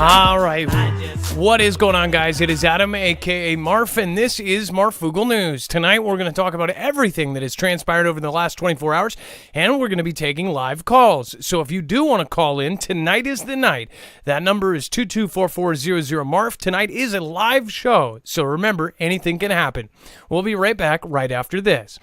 All right, what is going on, guys? It is Adam, aka Marf, and this is Marfoogle News. Tonight, we're going to talk about everything that has transpired over the last 24 hours, and we're going to be taking live calls. So if you do want to call in, tonight is the night. That number is 224400Marf. Tonight is a live show, so remember, anything can happen. We'll be right back right after this.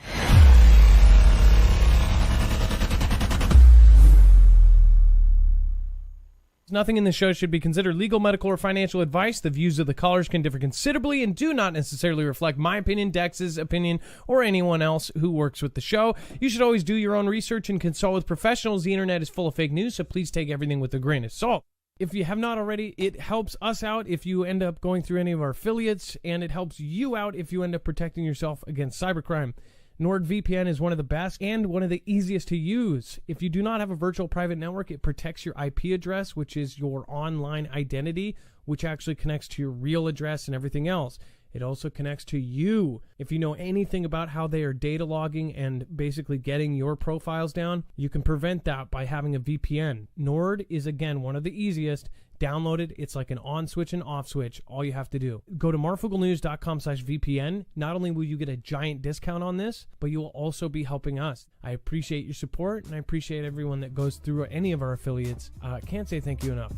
Nothing in the show should be considered legal, medical, or financial advice. The views of the callers can differ considerably and do not necessarily reflect my opinion, Dex's opinion, or anyone else who works with the show. You should always do your own research and consult with professionals. The internet is full of fake news, so please take everything with a grain of salt. If you have not already, it helps us out if you end up going through any of our affiliates, and it helps you out if you end up protecting yourself against cybercrime. NordVPN is one of the best and one of the easiest to use. If you do not have a virtual private network, it protects your IP address, which is your online identity, which actually connects to your real address and everything else. It also connects to you. If you know anything about how they are data logging and basically getting your profiles down, you can prevent that by having a VPN. Nord is, again, one of the easiest. Download it. It's like an on switch and off switch. All you have to do. Go to marfooglenews.com/VPN. Not only will you get a giant discount on this, but you will also be helping us. I appreciate your support, and I appreciate everyone that goes through any of our affiliates. Can't say thank you enough.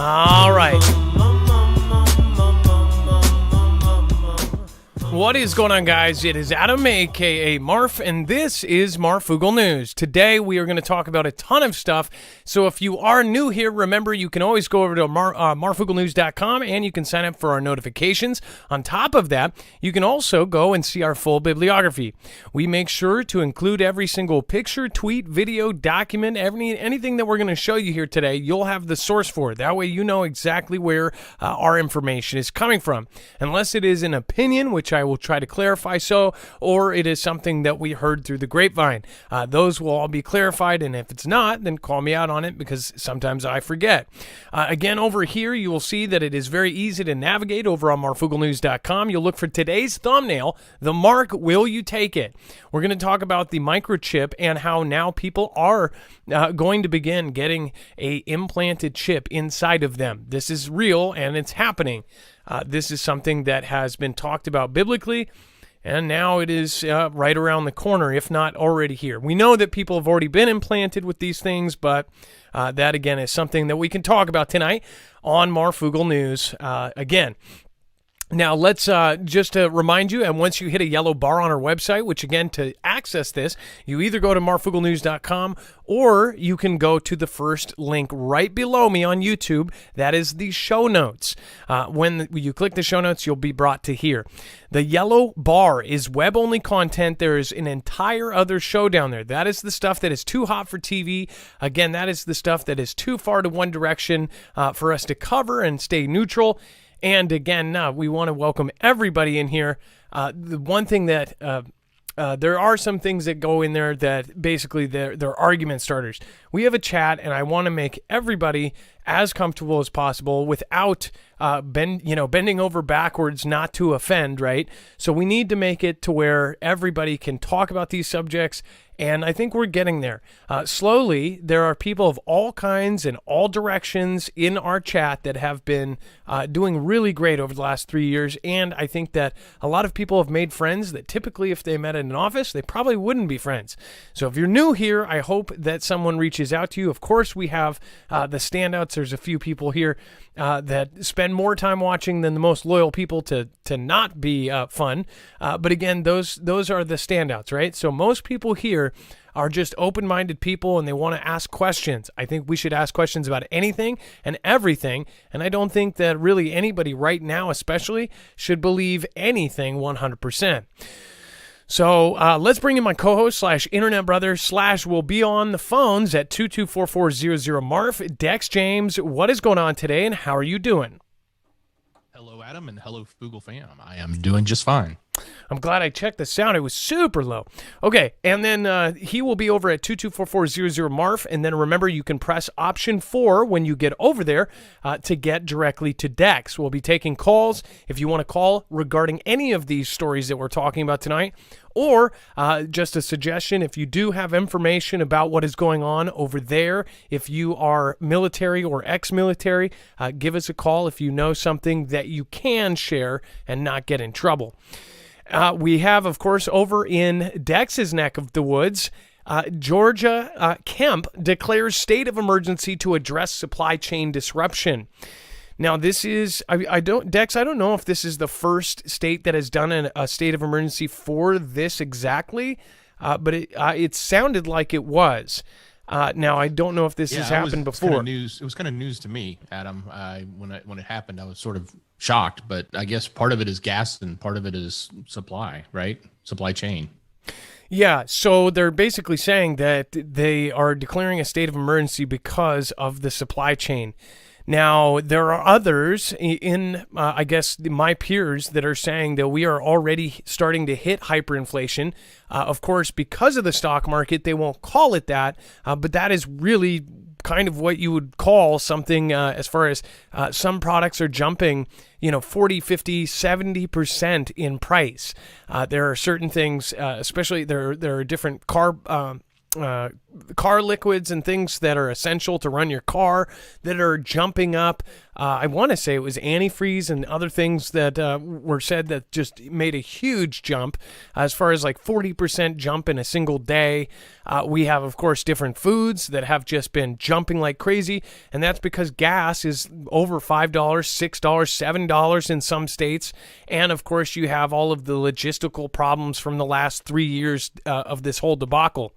All right. What is going on, guys? It is Adam, aka Marf, and this is Marfoogle News. Today, we are going to talk about a ton of stuff. So if you are new here, remember, you can always go over to marfooglenews.com and you can sign up for our notifications. On top of that, you can also go and see our full bibliography. We make sure to include every single picture, tweet, video, document, anything that we're going to show you here today. You'll have the source for it. That way, you know exactly where our information is coming from. Unless it is an opinion, which I will try to clarify or it is something that we heard through the grapevine. Those will all be clarified, and if it's not, then call me out on it because sometimes I forget. Again, over here, you will see that it is very easy to navigate over on marfooglenews.com. You'll look for today's thumbnail, the mark, will you take it? We're going to talk about the microchip and how now people are going to begin getting a implanted chip inside of them. This is real, and it's happening. This is something that has been talked about biblically, and now it is right around the corner, if not already here. We know that people have already been implanted with these things, but that, again, is something that we can talk about tonight on Marfoogle News. Again, now, let's just to remind you, and once you hit a yellow bar on our website, which, again, to access this, you either go to marfooglenews.com or you can go to the first link right below me on YouTube. That is the show notes. When you click the show notes, you'll be brought to here. The yellow bar is web-only content. There is an entire other show down there. That is the stuff that is too hot for TV. Again, that is the stuff that is too far to one direction for us to cover and stay neutral. And again, we want to welcome everybody in here. The one thing that there are some things that go in there that basically they're argument starters. We have a chat, and I want to make everybody as comfortable as possible without bending over backwards not to offend, right? So we need to make it to where everybody can talk about these subjects, and I think we're getting there. Slowly, there are people of all kinds and all directions in our chat that have been doing really great over the last 3 years, and I think that a lot of people have made friends that typically if they met in an office, they probably wouldn't be friends. So if you're new here, I hope that someone reaches out to you. Of course, we have the standouts. There's a few people here that spend more time watching than the most loyal people to not be fun. But again, those are the standouts, right? So most people here are just open-minded people and they want to ask questions. I think we should ask questions about anything and everything, and I don't think that really anybody right now especially should believe anything 100%. So let's bring in my co-host / internet brother / will be on the phones at 224400Marf. Dex James, what is going on today, and how are you doing? Hello, Adam, and hello, Foogle fam. I am doing just fine. I'm glad I checked the sound. It was super low. Okay, and then he will be over at 224400 Marf, and then remember you can press option 4 when you get over there to get directly to Dex. We'll be taking calls if you want to call regarding any of these stories that we're talking about tonight, or just a suggestion, if you do have information about what is going on over there, if you are military or ex-military, give us a call if you know something that you can share and not get in trouble. We have, of course, over in Dex's neck of the woods, Georgia Kemp declares state of emergency to address supply chain disruption. Now, this is, Dex, I don't know if this is the first state that has done a state of emergency for this exactly, but it sounded like it was. Now, I don't know if this has happened before. It was kind of news to me, Adam. When it happened, I was sort of shocked, but I guess part of it is gas and part of it is supply, right? Supply chain. Yeah, so they're basically saying that they are declaring a state of emergency because of the supply chain. Now, there are others in, I guess, my peers that are saying that we are already starting to hit hyperinflation. Of course, because of the stock market, they won't call it that, but that is really kind of what you would call something as far as some products are jumping, 40, 50, 70% in price. There are certain things, especially there are different car liquids and things that are essential to run your car that are jumping up. I want to say it was antifreeze and other things that were said that just made a huge jump, as far as like 40% jump in a single day. We have, of course, different foods that have just been jumping like crazy, and that's because gas is over $5, $6, $7 in some states. And, of course, you have all of the logistical problems from the last 3 years of this whole debacle.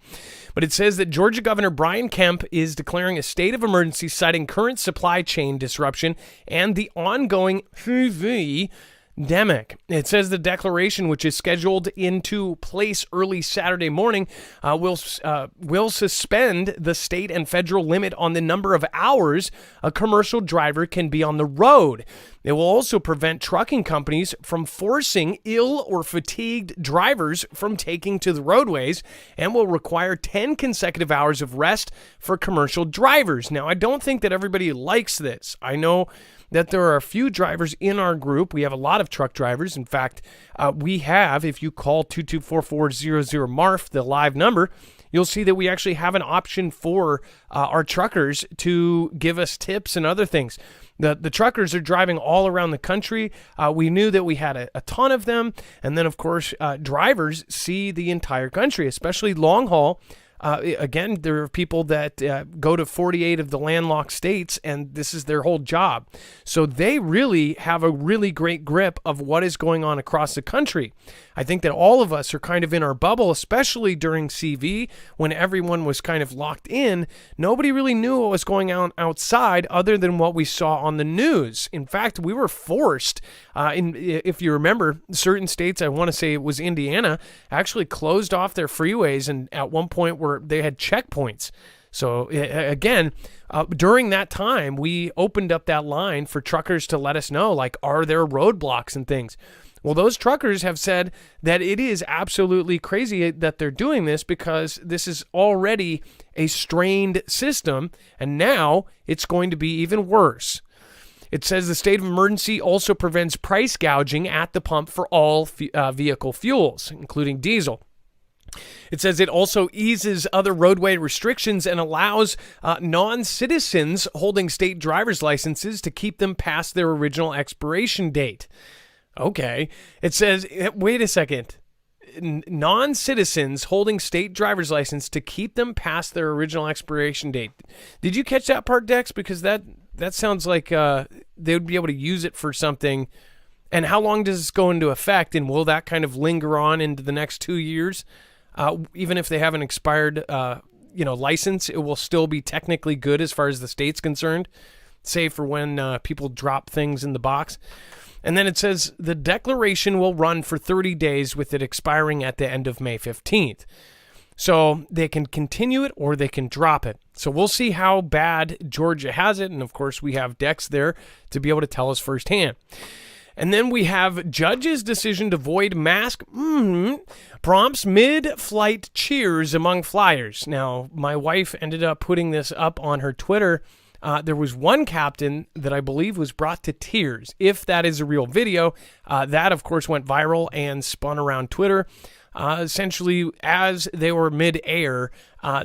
But it says that Georgia Governor Brian Kemp is declaring a state of emergency, citing current supply chain disruption and the ongoing pandemic. It says the declaration, which is scheduled into place early Saturday morning, will suspend the state and federal limit on the number of hours a commercial driver can be on the road. It will also prevent trucking companies from forcing ill or fatigued drivers from taking to the roadways, and will require 10 consecutive hours of rest for commercial drivers. Now, I don't think that everybody likes this. I know that there are a few drivers in our group. We have a lot of truck drivers. In fact, we have, if you call 224400 Marf, the live number, you'll see that we actually have an option for our truckers to give us tips and other things. The truckers are driving all around the country. We knew that we had a ton of them. And then, of course, drivers see the entire country, especially long haul. Again, there are people that go to 48 of the landlocked states, and this is their whole job. So they really have a really great grip of what is going on across the country. I think that all of us are kind of in our bubble, especially during CV when everyone was kind of locked in. Nobody really knew what was going on outside other than what we saw on the news. In fact, we were forced, if you remember, certain states, I want to say it was Indiana, actually closed off their freeways, and at one point where they had checkpoints. So again, during that time, we opened up that line for truckers to let us know, like, are there roadblocks and things? Well, those truckers have said that it is absolutely crazy that they're doing this because this is already a strained system, and now it's going to be even worse. It says the state of emergency also prevents price gouging at the pump for all vehicle fuels, including diesel. It says it also eases other roadway restrictions and allows non-citizens holding state driver's licenses to keep them past their original expiration date. Okay. It says, wait a second, non-citizens holding state driver's license to keep them past their original expiration date. Did you catch that part, Dex? Because that sounds like they would be able to use it for something. And how long does this go into effect? And will that kind of linger on into the next 2 years? Even if they have an expired, license, it will still be technically good as far as the state's concerned, save for when people drop things in the box. And then it says the declaration will run for 30 days with it expiring at the end of May 15th. So they can continue it or they can drop it. So we'll see how bad Georgia has it. And of course, we have Dex there to be able to tell us firsthand. And then we have judge's decision to void mask prompts mid-flight cheers among flyers. Now, my wife ended up putting this up on her Twitter. There was one captain that I believe was brought to tears. If that is a real video, that, of course, went viral and spun around Twitter. Essentially, as they were mid-air,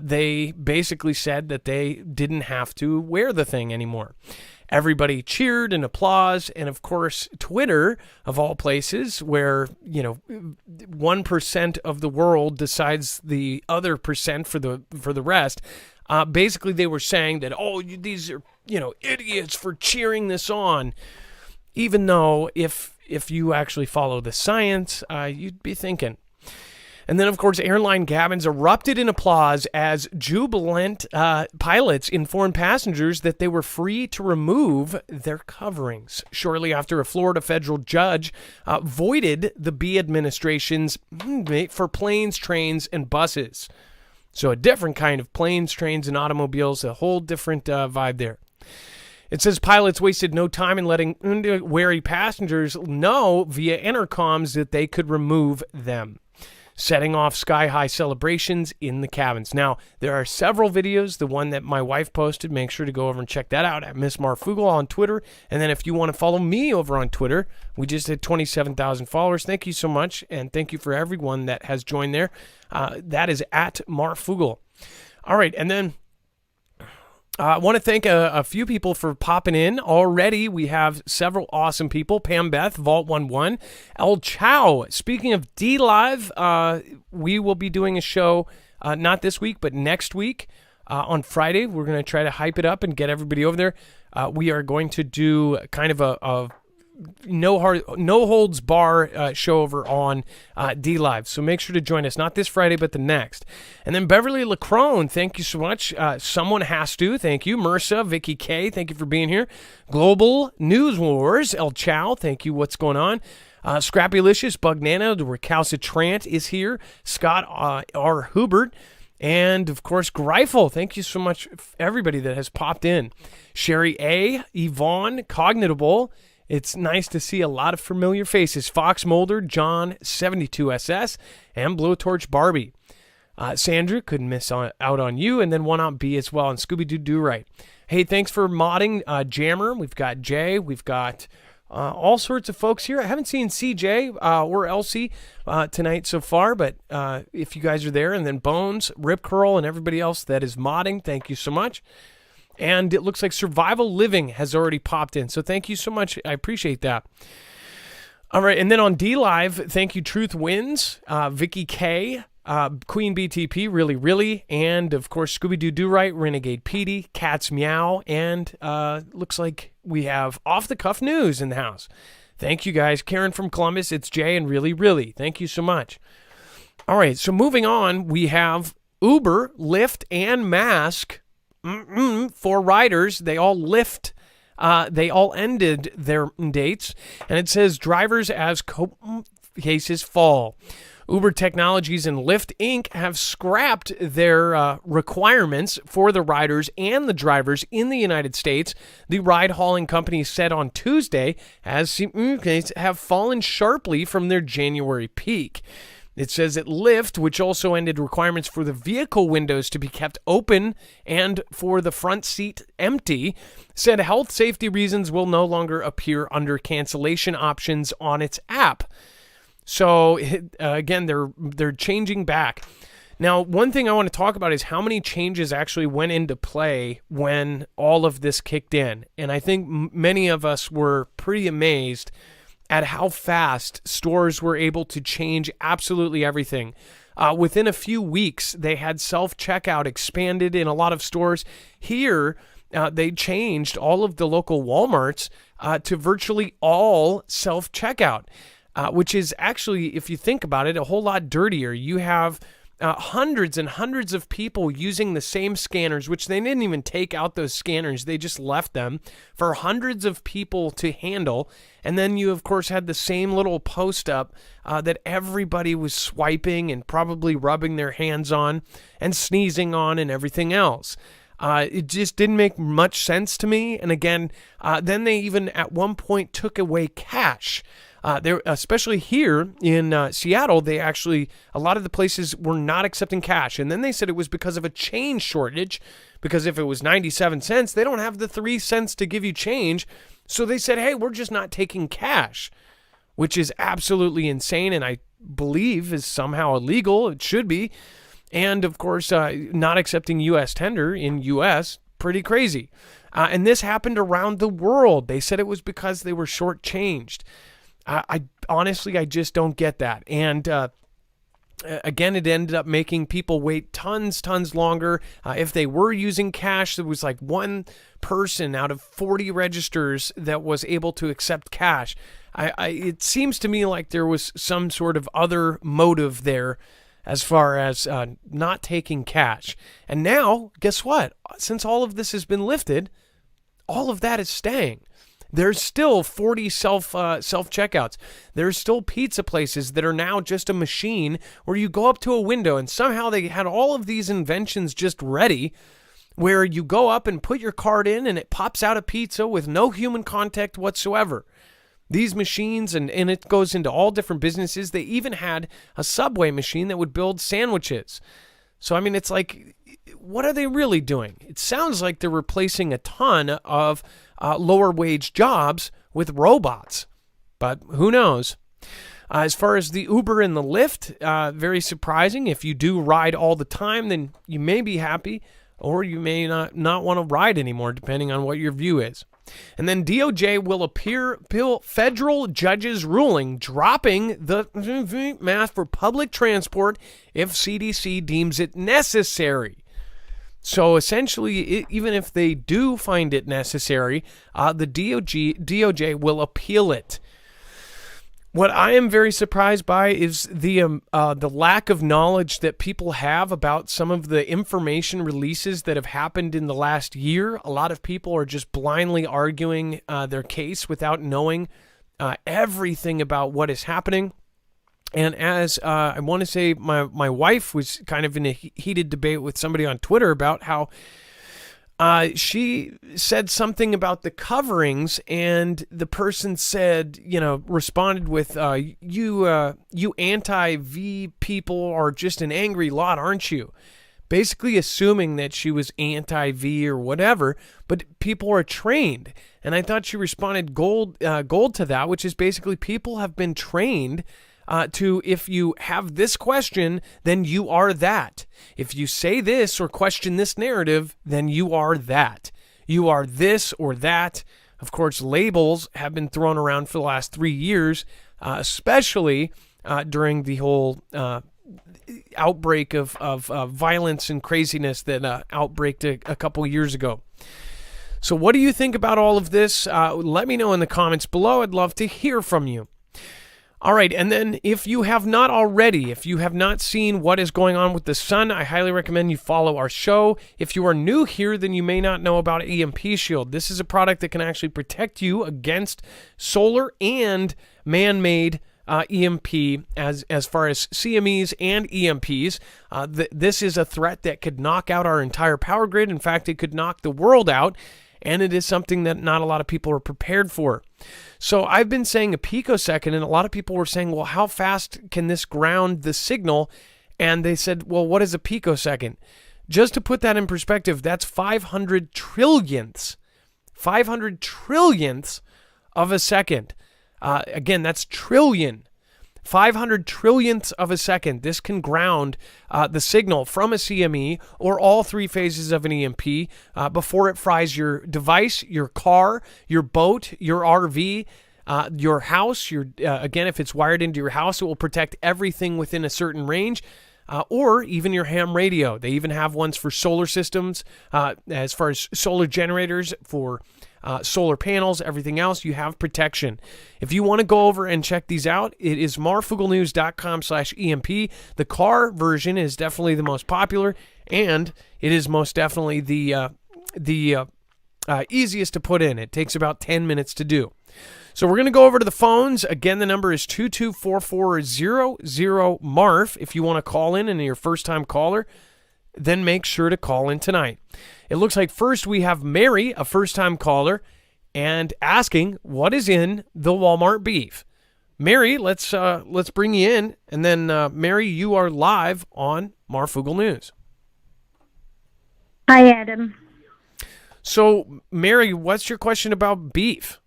they basically said that they didn't have to wear the thing anymore. Everybody cheered and applauded, and of course, Twitter, of all places, where 1% of the world decides the other percent for the rest. Basically, they were saying that these are idiots for cheering this on, even though if you actually follow the science, you'd be thinking. And then, of course, airline cabins erupted in applause as jubilant pilots informed passengers that they were free to remove their coverings. Shortly after, a Florida federal judge voided the B administration's for planes, trains, and buses. So a different kind of planes, trains, and automobiles, a whole different vibe there. It says pilots wasted no time in letting wary passengers know via intercoms that they could remove them, setting off sky-high celebrations in the cabins. Now, there are several videos. The one that my wife posted, make sure to go over and check that out at Miss Marfoogle on Twitter. And then if you want to follow me over on Twitter, we just hit 27,000 followers. Thank you so much, and thank you for everyone that has joined there. That is at Marfoogle. All right, and then I want to thank a few people for popping in. Already, we have several awesome people. Pam Beth, Vault11, El Chow. Speaking of D-Live, we will be doing a show not this week, but next week on Friday. We're going to try to hype it up and get everybody over there. We are going to do kind of a no holds bar show over on D-Live. So make sure to join us, not this Friday, but the next. And then Beverly Lacrone, thank you so much. Someone Has To, thank you. Mersa, Vicky K, thank you for being here. Global News Wars, El Chow, thank you. What's going on? Scrappylicious, Bug Nano, the Recalcitrant is here. Scott R. Hubert. And, of course, Greifel. Thank you so much, everybody that has popped in. Sherry A., Yvonne, Cognitable. It's nice to see a lot of familiar faces. Fox Mulder, John 72SS, and Blowtorch Barbie. Sandra, couldn't miss out on you, and then One Out B as well, and Scooby-Doo Do Right. Hey, thanks for modding Jammer. We've got Jay. We've got all sorts of folks here. I haven't seen CJ or Elsie tonight so far, but if you guys are there, and then Bones, Rip Curl, and everybody else that is modding, thank you so much. And it looks like Survival Living has already popped in. So thank you so much. I appreciate that. All right. And then on D-Live, thank you, Truth Wins, Vicky K, Queen BTP, Really, and, of course, Scooby-Doo Do Right, Renegade Petey, Cats Meow, and looks like we have off-the-cuff news in the house. Thank you, guys. Karen from Columbus, it's Jay, and Really. Thank you so much. All right. So moving on, we have Uber, Lyft, and Mask. For riders, they all ended their dates, and it says drivers as cases fall. Uber Technologies and Lyft Inc. have scrapped their requirements for the riders and the drivers in the United States. The ride-hauling companies said on Tuesday as have fallen sharply from their January peak. It says that Lyft, which also ended requirements for the vehicle windows to be kept open and for the front seat empty, said health safety reasons will no longer appear under cancellation options on its app. So again, they're changing back. Now, one thing I want to talk about is how many changes actually went into play when all of this kicked in. And I think many of us were pretty amazed at how fast stores were able to change absolutely everything. Within a few weeks, they had self-checkout expanded in a lot of stores. Here, they changed all of the local Walmarts to virtually all self-checkout, which is actually, if you think about it, a whole lot dirtier. You have hundreds and hundreds of people using the same scanners, which they didn't even take out those scanners. They just left them for hundreds of people to handle. And then you, of course, had the same little post up that everybody was swiping and probably rubbing their hands on and sneezing on and everything else. It just didn't make much sense to me. And again, then they even at one point took away cash. There, especially here in Seattle, a lot of the places were not accepting cash. And then they said it was because of a change shortage, because if it was 97 cents, they don't have the 3 cents to give you change. So they said, hey, we're just not taking cash, which is absolutely insane. And I believe is somehow illegal. It should be. And of course, not accepting U.S. tender in U.S., pretty crazy. And this happened around the world. They said it was because they were shortchanged. I honestly, I just don't get that. And again, it ended up making people wait tons longer. If they were using cash, there was like one person out of 40 registers that was able to accept cash. It seems to me like there was some sort of other motive there as far as not taking cash. And now, guess what? Since all of this has been lifted, all of that is staying. There's still 40 self-checkouts. There's still pizza places that are now just a machine where you go up to a window, and somehow they had all of these inventions just ready where you go up and put your card in and it pops out a pizza with no human contact whatsoever. These machines, and it goes into all different businesses. They even had a Subway machine that would build sandwiches. So, I mean, it's like, what are they really doing? It sounds like they're replacing a ton of lower wage jobs with robots, but who knows? As far as the Uber and the Lyft, very surprising. If you do ride all the time, then you may be happy, or you may not want to ride anymore, depending on what your view is. And then DOJ will appeal federal judge's ruling, dropping the mask for public transport if CDC deems it necessary. So essentially, even if they do find it necessary, the DOJ will appeal it. What I am very surprised by is the lack of knowledge that people have about some of the information releases that have happened in the last year. A lot of people are just blindly arguing their case without knowing everything about what is happening. And as I want to say, my wife was kind of in a heated debate with somebody on Twitter about how she said something about the coverings, and the person said, responded with, you anti-V people are just an angry lot, aren't you? Basically assuming that she was anti-V or whatever, but people are trained. And I thought she responded gold to that, which is basically people have been trained to, if you have this question, then you are that. If you say this or question this narrative, then you are that. You are this or that. Of course, labels have been thrown around for the last 3 years, especially during the whole outbreak of violence and craziness that outbreaked a couple years ago. So what do you think about all of this? Let me know in the comments below. I'd love to hear from you. All right, and then if you have not already, if you have not seen what is going on with the sun, I highly recommend you follow our show. If you are new here, then you may not know about EMP Shield. This is a product that can actually protect you against solar and man-made EMP as far as CMEs and EMPs. This is a threat that could knock out our entire power grid. In fact, it could knock the world out. And it is something that not a lot of people are prepared for. So I've been saying a picosecond, and a lot of people were saying, well, how fast can this ground the signal? And they said, well, what is a picosecond? Just to put that in perspective, that's 500 trillionths. 500 trillionths of a second. Again, that's trillion. 500 trillionths of a second. This can ground the signal from a CME or all 3 phases of an EMP before it fries your device, your car, your boat, your RV, your house. Again, if it's wired into your house, it will protect everything within a certain range. Or even your ham radio. They even have ones for solar systems, as far as solar generators for solar panels, everything else, you have protection. If you want to go over and check these out, it is marfooglenews.com/EMP. The car version is definitely the most popular, and it is most definitely the easiest to put in. It takes about 10 minutes to do. So we're going to go over to the phones. Again, the number is 2244000-MARF if you want to call in and you're a first-time caller. then make sure to call in tonight. It looks like first we have Mary, a first-time caller, and asking what is in the Walmart beef. Mary, let's bring you in, and then Mary, you are live on Marfoogle News. Hi, Adam. So, Mary, what's your question about beef?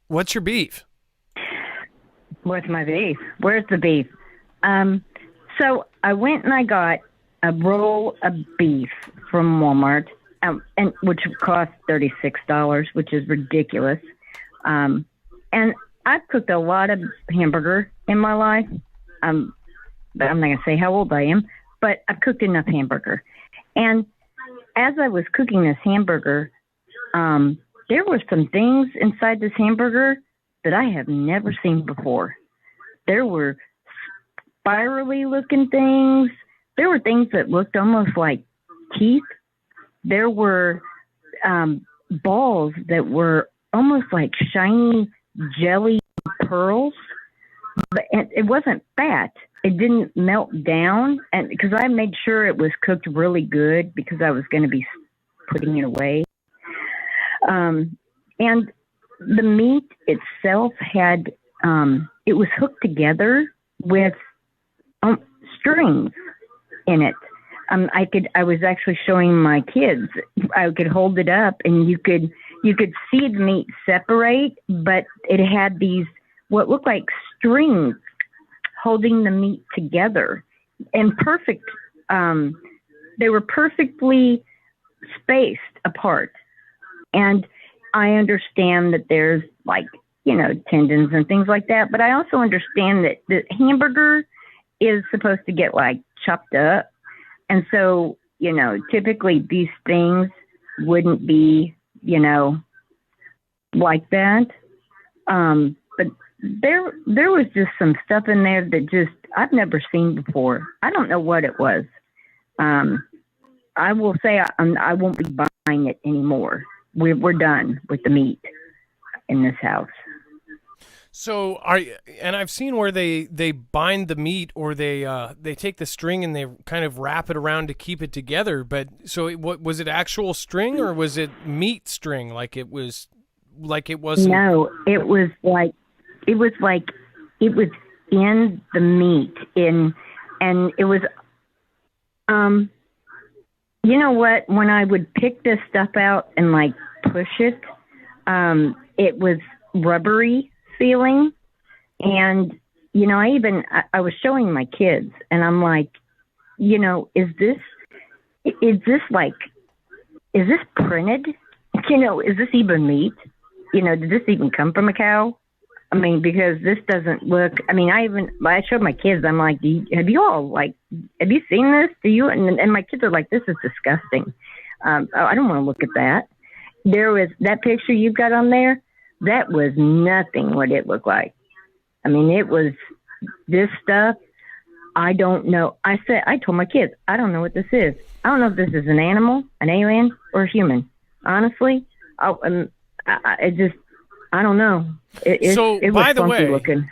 What's your beef? What's my beef? Where's the beef? So I went and I got a roll of beef from Walmart, and which cost $36, which is ridiculous. And I've cooked a lot of hamburger in my life. But I'm not going to say how old I am, but I've cooked enough hamburger. And as I was cooking this hamburger, there were some things inside this hamburger that I have never seen before. There were spirally looking things. There were things that looked almost like teeth. There were balls that were almost like shiny jelly pearls. But it wasn't fat. It didn't melt down, and because I made sure it was cooked really good because I was going to be putting it away. And the meat itself had, it was hooked together with strings in it. I was actually showing my kids. I could hold it up, and you could see the meat separate, but it had these what looked like strings holding the meat together, and perfect. They were perfectly spaced apart. And I understand that there's tendons and things like that, but I also understand that the hamburger is supposed to get chopped up. And so, typically these things wouldn't be, like that. But there was just some stuff in there that I've never seen before. I don't know what it was. I will say I won't be buying it anymore. We're done with the meat in this house. So and I've seen where they bind the meat, or they take the string and they kind of wrap it around to keep it together. But so what was it, actual string, or was it meat string? It wasn't? No, it was in the meat and it was you know what? When I would pick this stuff out and push it, it was rubbery feeling. And, I was showing my kids, and I'm like, is this printed? Is this even meat? Did this even come from a cow? I mean, because this doesn't look, I showed my kids, I'm like, have you seen this? Do you? And my kids are like, this is disgusting. I don't want to look at that. There was that picture you've got on there. That was nothing what it looked like. It was this stuff. I don't know. I told my kids, I don't know what this is. I don't know if this is an animal, an alien, or a human. Honestly, I don't know. It was by the funky way, looking.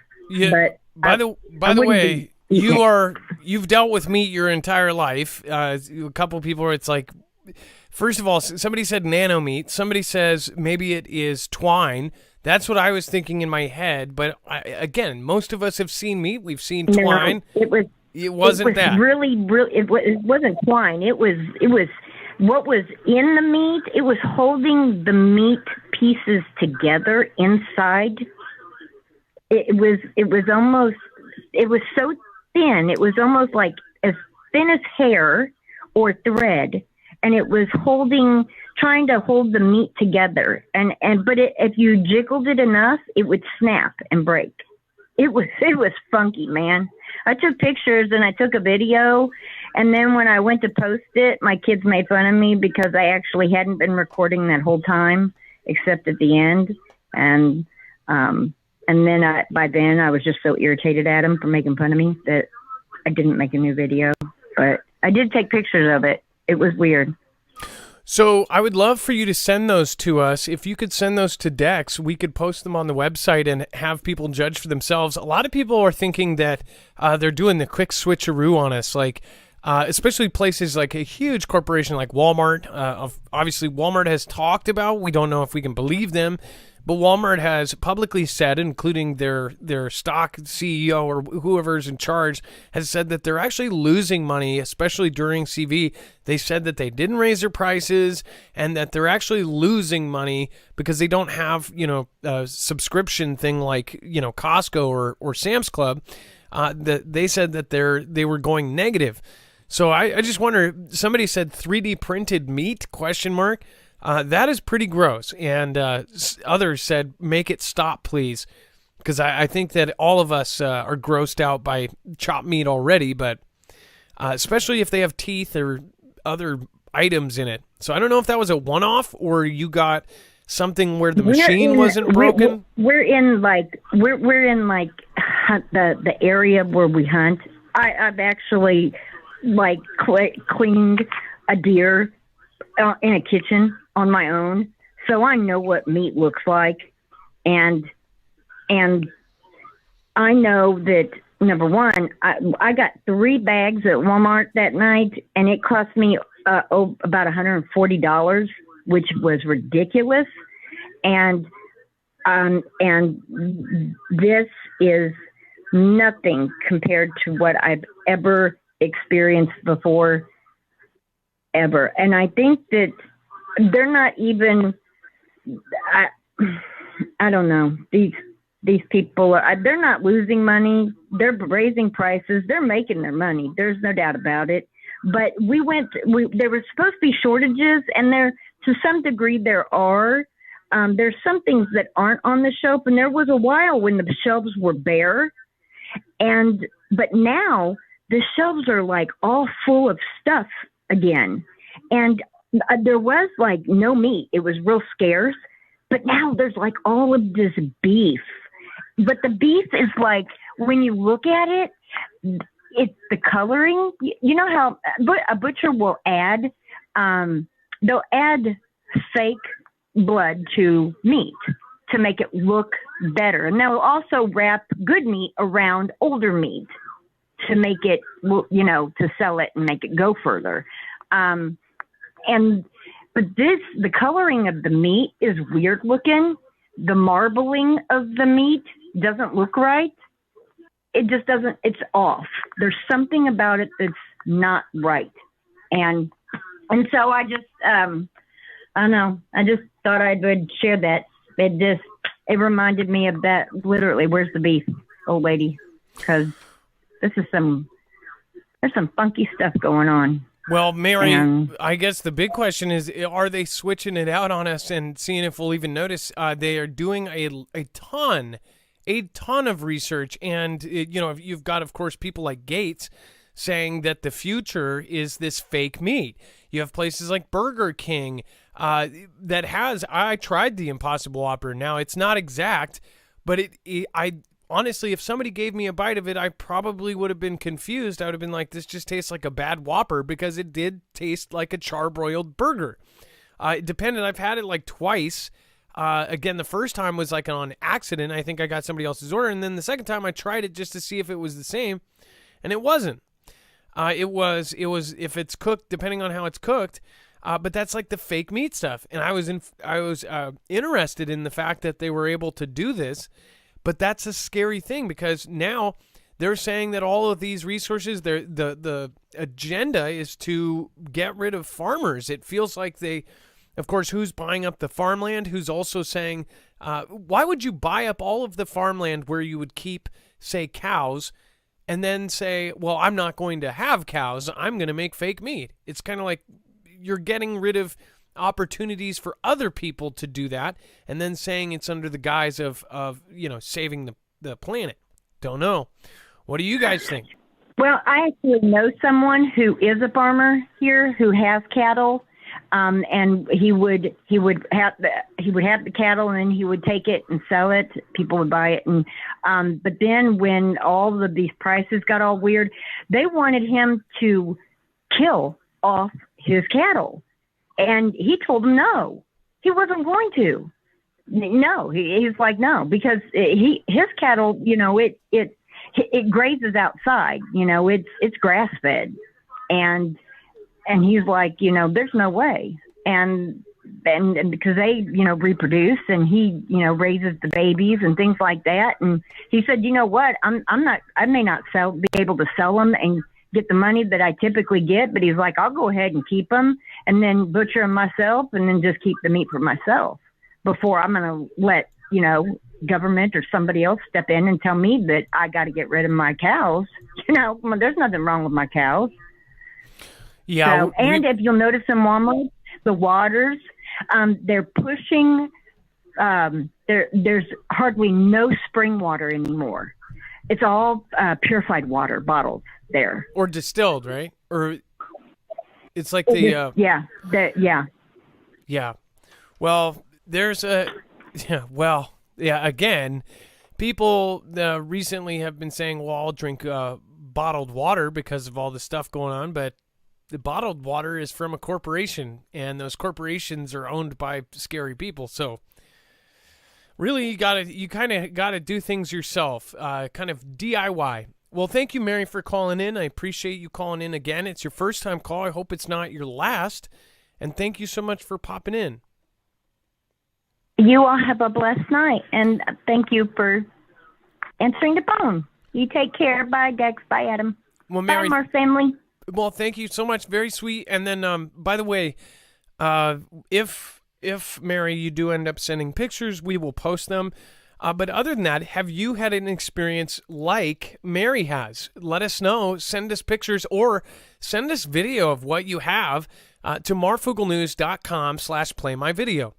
By the way, you've dealt with meat your entire life. A couple people where it's like, first of all, somebody said nano meat. Somebody says maybe it is twine. That's what I was thinking in my head. But again, most of us have seen meat. We've seen twine. No, it wasn't that. Really, it wasn't twine. It was what was in the meat. It was holding the meat pieces together inside. It was so thin. It was almost like as thin as hair or thread, and it was trying to hold the meat together. If you jiggled it enough, it would snap and break. It was funky, man. I took pictures and I took a video, and then when I went to post it, my kids made fun of me because I actually hadn't been recording that whole time except at the end. And then by then I was just so irritated at them for making fun of me that I didn't make a new video. But I did take pictures of it. It was weird. So I would love for you to send those to us. If you could send those to Dex, we could post them on the website and have people judge for themselves. A lot of people are thinking that they're doing the quick switcheroo on us. especially places like a huge corporation like Walmart. Obviously, Walmart has talked about, we don't know if we can believe them, but Walmart has publicly said, including their stock CEO or whoever's in charge, has said that they're actually losing money, especially during CV. They said that they didn't raise their prices and that they're actually losing money because they don't have, a subscription thing like, Costco or Sam's Club. That they said that they were going negative. So I just wonder, somebody said 3D printed meat, ? That is pretty gross. And others said, make it stop, please. Because I think that all of us are grossed out by chopped meat already, but especially if they have teeth or other items in it. So I don't know if that was a one-off or you got something where the machine wasn't broken. We're in the area where we hunt. I've actually cleaned a deer in a kitchen on my own, so I know what meat looks like, and I know that number one, I got 3 bags at Walmart that night, and it cost me about $140, which was ridiculous, and this is nothing compared to what I've ever experienced before, ever. And I think that they're not even, I don't know, these people, they're not losing money. They're raising prices. They're making their money. There's no doubt about it. But there were supposed to be shortages, and to some degree there are. There's some things that aren't on the shelf, and there was a while when the shelves were bare. But now the shelves are all full of stuff again. And there was no meat. It was real scarce. But now there's all of this beef. But the beef is when you look at it, it's the coloring. You know how a butcher will add, they'll add fake blood to meat to make it look better. And they'll also wrap good meat around older meat to make it, to sell it and make it go further. But the coloring of the meat is weird looking. The marbling of the meat doesn't look right. It just doesn't, it's off. There's something about it that's not right. And so I just, I don't know. I just thought I would share that. It reminded me of that. Literally, where's the beef, old lady? Because there's some funky stuff going on. Well, Mary, I guess the big question is, are they switching it out on us and seeing if we'll even notice? They are doing a ton of research. And, you've got, of course, people like Gates saying that the future is this fake meat. You have places like Burger King that has, I tried the Impossible Whopper. Now, it's not exact, but I honestly, if somebody gave me a bite of it, I probably would have been confused. I would have been like, this just tastes like a bad Whopper, because it did taste like a charbroiled burger. It depended. I've had it twice. Again, the first time was on accident. I think I got somebody else's order. And then the second time I tried it just to see if it was the same, and it wasn't. It was if it's cooked, depending on how it's cooked. But that's the fake meat stuff. And I was interested in the fact that they were able to do this. But that's a scary thing, because now they're saying that all of these resources, the agenda is to get rid of farmers. It feels like they, of course, who's buying up the farmland, who's also saying, why would you buy up all of the farmland where you would keep, say, cows, and then say, well, I'm not going to have cows, I'm going to make fake meat. It's kind of like you're getting rid of opportunities for other people to do that, and then saying it's under the guise of saving the planet. Don't know. What do you guys think? Well, I actually know someone who is a farmer here who has cattle, and he would have the cattle, and then he would take it and sell it. People would buy it, and but then when all of these prices got all weird, they wanted him to kill off his cattle. And he told them no, he wasn't going to. No, he's like, no, because his cattle, it grazes outside. It's grass fed, and he's like, there's no way. And because they, reproduce, and he, raises the babies and things like that. And he said, you know what, I may not be able to sell them and get the money that I typically get, but he's like, I'll go ahead and keep them and then butcher them myself and then just keep the meat for myself before I'm going to let, government or somebody else step in and tell me that I got to get rid of my cows. There's nothing wrong with my cows. Yeah. So, and if you'll notice in Walmart, the waters, they're pushing, there's hardly no spring water anymore. It's all purified water bottles there. Or distilled, right? Or it's like the... Yeah. Well, there's again, people recently have been saying, well, I'll drink bottled water because of all the stuff going on, but the bottled water is from a corporation, and those corporations are owned by scary people. So really, you kind of gotta do things yourself, kind of DIY. Well, thank you, Mary, for calling in. I appreciate you calling in again. It's your first time call. I hope it's not your last. And thank you so much for popping in. You all have a blessed night, and thank you for answering the phone. You take care. Bye, Dex. Bye, Adam. Well, Mary, bye, Marf family. Well, thank you so much. Very sweet. And then, by the way, if Mary, you do end up sending pictures, we will post them. But other than that, have you had an experience like Mary has? Let us know. Send us pictures or send us video of what you have to marfooglenews.com/playmyvideo.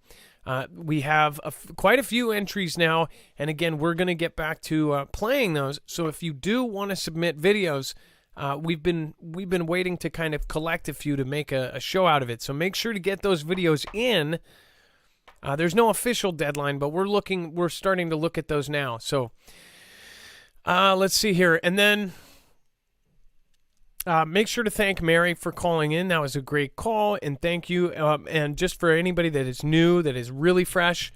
We have quite a few entries now. And again, we're going to get back to playing those. So if you do want to submit videos, we've been waiting to kind of collect a few to make a show out of it. So make sure to get those videos in. There's no official deadline, but we're starting to look at those now. So let's see here. And then make sure to thank Mary for calling in. That was a great call, and thank you. And just for anybody that is new, that is really fresh,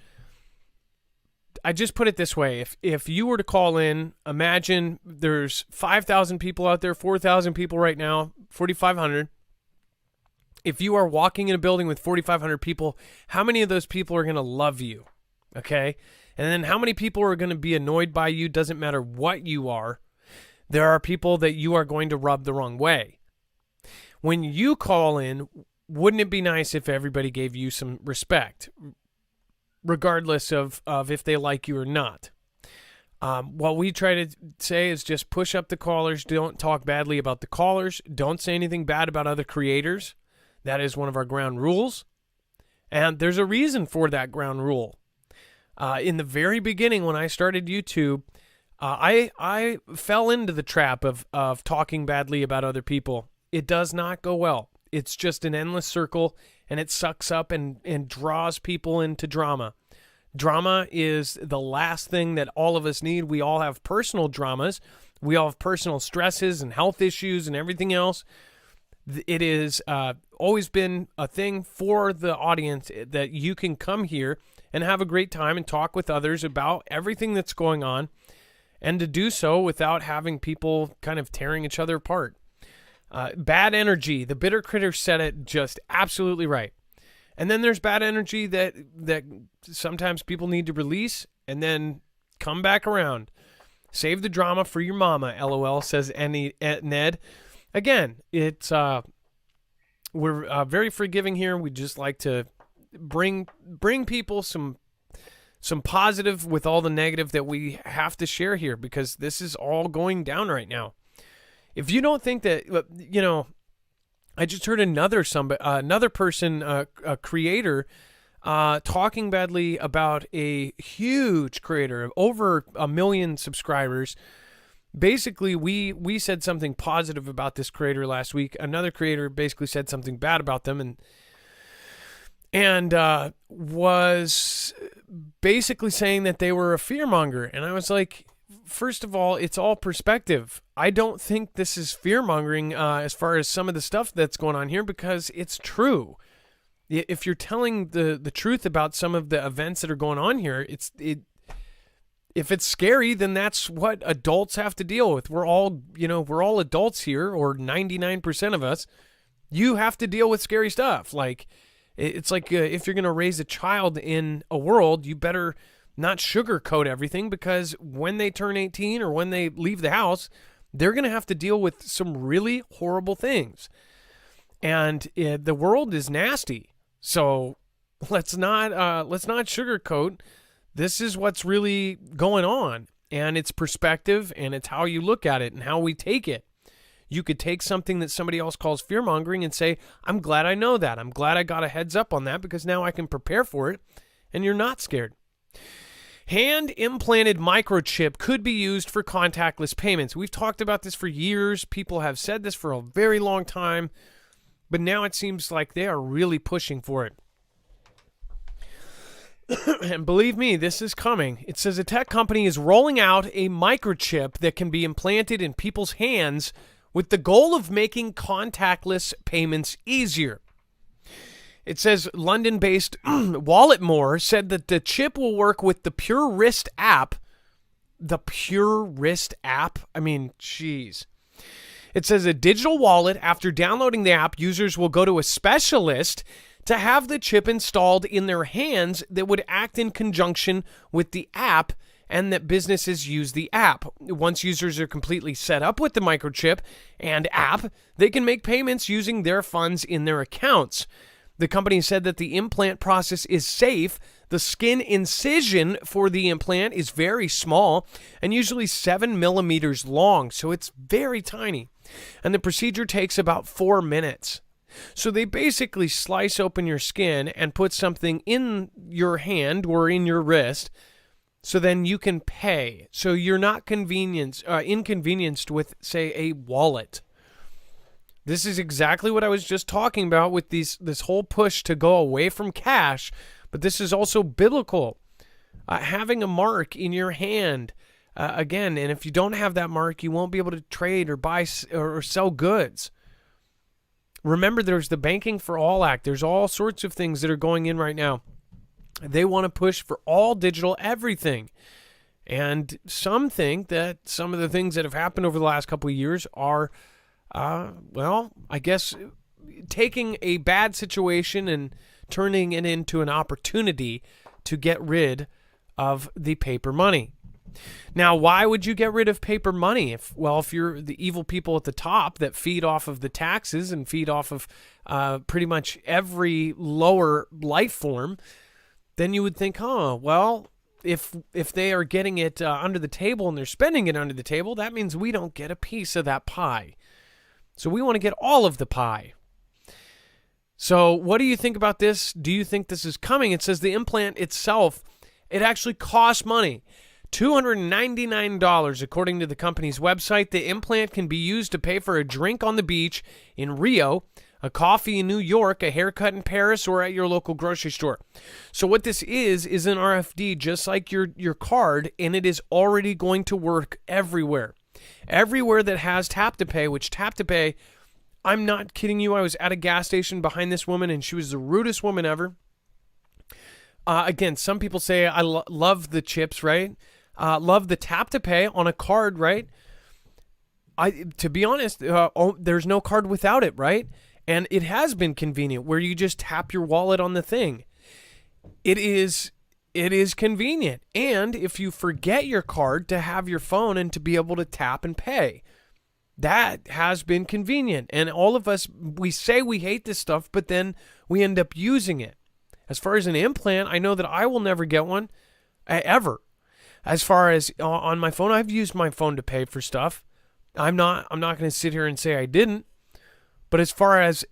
I just put it this way. If you were to call in, imagine there's 5,000 people out there, 4,000 people right now, 4,500. If you are walking in a building with 4,500 people, how many of those people are going to love you? Okay? And then how many people are going to be annoyed by you? Doesn't matter what you are. There are people that you are going to rub the wrong way. When you call in, wouldn't it be nice if everybody gave you some respect, regardless of if they like you or not? What we try to say is just push up the callers. Don't talk badly about the callers. Don't say anything bad about other creators. That is one of our ground rules. And there's a reason for that ground rule. In the very beginning, when I started YouTube, I fell into the trap of talking badly about other people. It does not go well. It's just an endless circle, and it sucks up and draws people into drama. Drama is the last thing that all of us need. We all have personal dramas. We all have personal stresses and health issues and everything else. It is always been a thing for the audience that you can come here and have a great time and talk with others about everything that's going on, and to do so without having people kind of tearing each other apart. Bad energy. The Bitter Critter said it just absolutely right. And then there's bad energy that sometimes people need to release and then come back around. Save the drama for your mama, LOL, says Ned. Again, it's we're very forgiving here. We just like to bring people some positive with all the negative that we have to share here, because this is all going down right now. If you don't think that, I just heard another person, a creator, talking badly about a huge creator of over 1 million subscribers. Basically, we said something positive about this creator last week. Another creator basically said something bad about them, and was basically saying that they were a fearmonger. And I was like, first of all, it's all perspective. I don't think this is fearmongering as far as some of the stuff that's going on here, because it's true. If you're telling the truth about some of the events that are going on here, if it's scary, then that's what adults have to deal with. We're all adults here, or 99% of us. You have to deal with scary stuff. Like, it's like if you're going to raise a child in a world, you better not sugarcoat everything, because when they turn 18 or when they leave the house, they're going to have to deal with some really horrible things. And the world is nasty. So let's not sugarcoat. This is what's really going on, and it's perspective, and it's how you look at it and how we take it. You could take something that somebody else calls fear-mongering and say, I'm glad I know that. I'm glad I got a heads up on that, because now I can prepare for it, and you're not scared. Hand-implanted microchip could be used for contactless payments. We've talked about this for years. People have said this for a very long time, but now it seems like they are really pushing for it. And believe me, this is coming. It says a tech company is rolling out a microchip that can be implanted in people's hands with the goal of making contactless payments easier. It says London-based Walletmore said that the chip will work with the Pure Wrist app. The Pure Wrist app? I mean, jeez. It says a digital wallet. After downloading the app, users will go to a specialist to have the chip installed in their hands that would act in conjunction with the app, and that businesses use the app. Once users are completely set up with the microchip and app, they can make payments using their funds in their accounts. The company said that the implant process is safe. The skin incision for the implant is very small and usually 7 millimeters long, so it's very tiny. And the procedure takes about 4 minutes. So they basically slice open your skin and put something in your hand or in your wrist, so then you can pay. So you're not inconvenienced with, say, a wallet. This is exactly what I was just talking about with this whole push to go away from cash, but this is also biblical. Having a mark in your hand, again, and if you don't have that mark, you won't be able to trade or buy or sell goods. Remember, there's the Banking for All Act. There's all sorts of things that are going in right now. They want to push for all digital everything. And some think that some of the things that have happened over the last couple of years are, I guess, taking a bad situation and turning it into an opportunity to get rid of the paper money. Now, why would you get rid of paper money? If you're the evil people at the top that feed off of the taxes and feed off of pretty much every lower life form, then you would think, if they are getting it under the table and they're spending it under the table, that means we don't get a piece of that pie. So we want to get all of the pie. So what do you think about this? Do you think this is coming? It says the implant itself, it actually costs money. $299, according to the company's website. The implant can be used to pay for a drink on the beach in Rio, a coffee in New York, a haircut in Paris, or at your local grocery store. So what this is an RFD, just like your card, and it is already going to work everywhere. Everywhere that has tap to pay, which tap to pay, I'm not kidding you. I was at a gas station behind this woman, and she was the rudest woman ever. Again, some people say I love the chips, right? Love the tap to pay on a card, right? To be honest, there's no card without it, right? And it has been convenient where you just tap your wallet on the thing. It is convenient. And if you forget your card, to have your phone and to be able to tap and pay. That has been convenient. And all of us, we say we hate this stuff, but then we end up using it. As far as an implant, I know that I will never get one, ever. As far as on my phone, I've used my phone to pay for stuff. I'm not going to sit here and say I didn't. But as far as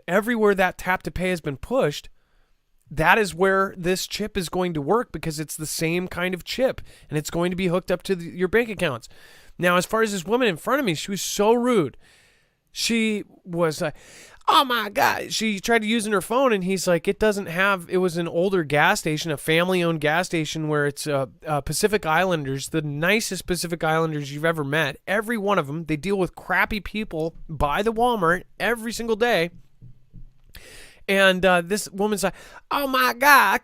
everywhere that tap to pay has been pushed, that is where this chip is going to work, because it's the same kind of chip and it's going to be hooked up to your bank accounts. Now, as far as this woman in front of me, she was so rude. She was like, oh my God. She tried to use her phone, and he's like, it was an older gas station, a family-owned gas station where it's Pacific Islanders, the nicest Pacific Islanders you've ever met. Every one of them, they deal with crappy people by the Walmart every single day. And this woman's like, oh my God,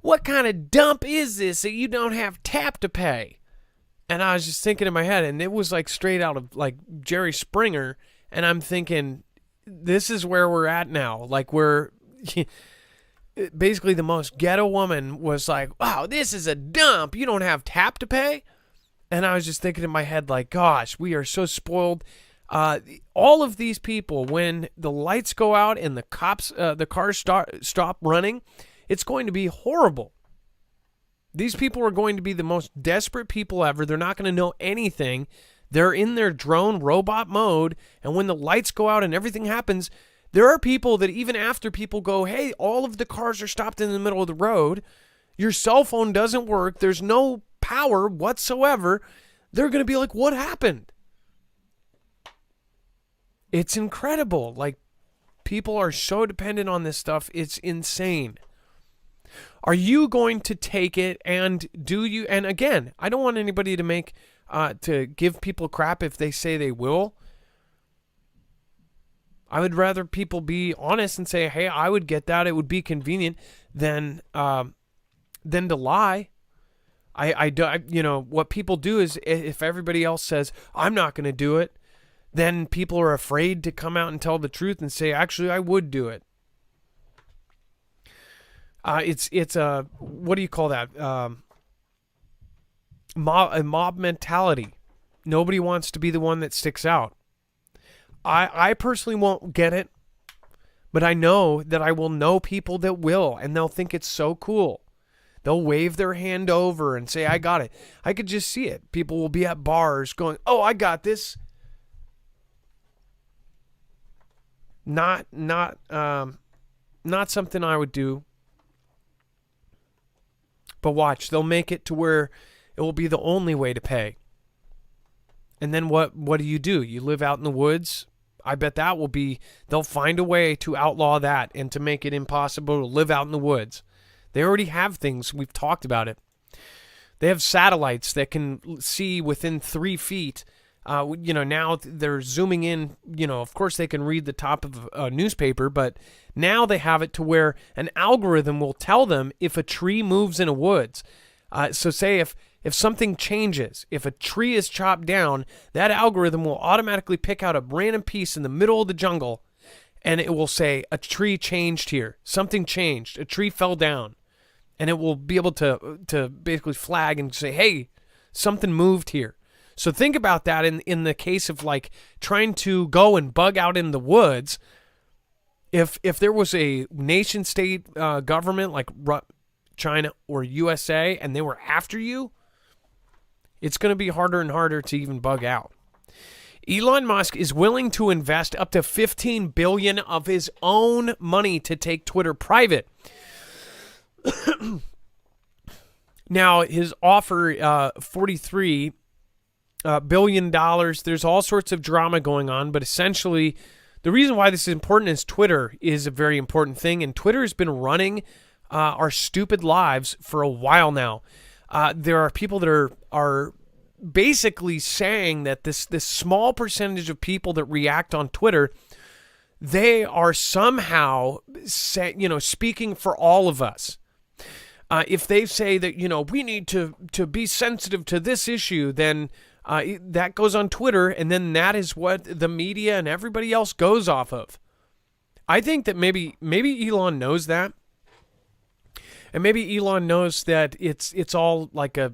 what kind of dump is this that you don't have tap to pay? And I was just thinking in my head, and it was like straight out of like Jerry Springer. And I'm thinking, this is where we're at now. Like we're basically the most ghetto woman was like, wow, this is a dump. You don't have tap to pay. And I was just thinking in my head, like, gosh, we are so spoiled. All of these people, when the lights go out and the cars stop running, it's going to be horrible. These people are going to be the most desperate people ever. They're not going to know anything. They're in their drone robot mode. And when the lights go out and everything happens, there are people that even after people go, hey, all of the cars are stopped in the middle of the road. Your cell phone doesn't work. There's no power whatsoever. They're going to be like, what happened? It's incredible. Like, people are so dependent on this stuff. It's insane. Are you going to take it, and do you? And again, I don't want anybody to give people crap if they say they will. I would rather people be honest and say, hey, I would get that. It would be convenient than to lie. What people do is, if everybody else says, I'm not going to do it, then people are afraid to come out and tell the truth and say, actually, I would do it. It's a, what do you call that? A mob mentality. Nobody wants to be the one that sticks out. I personally won't get it, but I know that I will know people that will, and they'll think it's so cool. They'll wave their hand over and say, I got it. I could just see it. People will be at bars going, oh, I got this. Not something I would do. But watch, they'll make it to where it will be the only way to pay. And then what do? You live out in the woods? I bet that will be, they'll find a way to outlaw that and to make it impossible to live out in the woods. They already have things. We've talked about it. They have satellites that can see within 3 feet. Now they're zooming in. Of course they can read the top of a newspaper, but now they have it to where an algorithm will tell them if a tree moves in a woods. So say if something changes, if a tree is chopped down, that algorithm will automatically pick out a random piece in the middle of the jungle, and it will say, a tree changed here. Something changed. A tree fell down. And it will be able to basically flag and say, hey, something moved here. So think about that in the case of like trying to go and bug out in the woods. If there was a nation state government like China or USA and they were after you, it's going to be harder and harder to even bug out. Elon Musk is willing to invest up to $15 billion of his own money to take Twitter private. Now, his offer, $43 billion. There's all sorts of drama going on, but essentially, the reason why this is important is Twitter is a very important thing, and Twitter has been running our stupid lives for a while now. There are people that are basically saying that this small percentage of people that react on Twitter, they are somehow speaking for all of us. If they say that, we need to be sensitive to this issue, then that goes on Twitter, and then that is what the media and everybody else goes off of. I think that maybe Elon knows that. And maybe Elon knows that it's all like a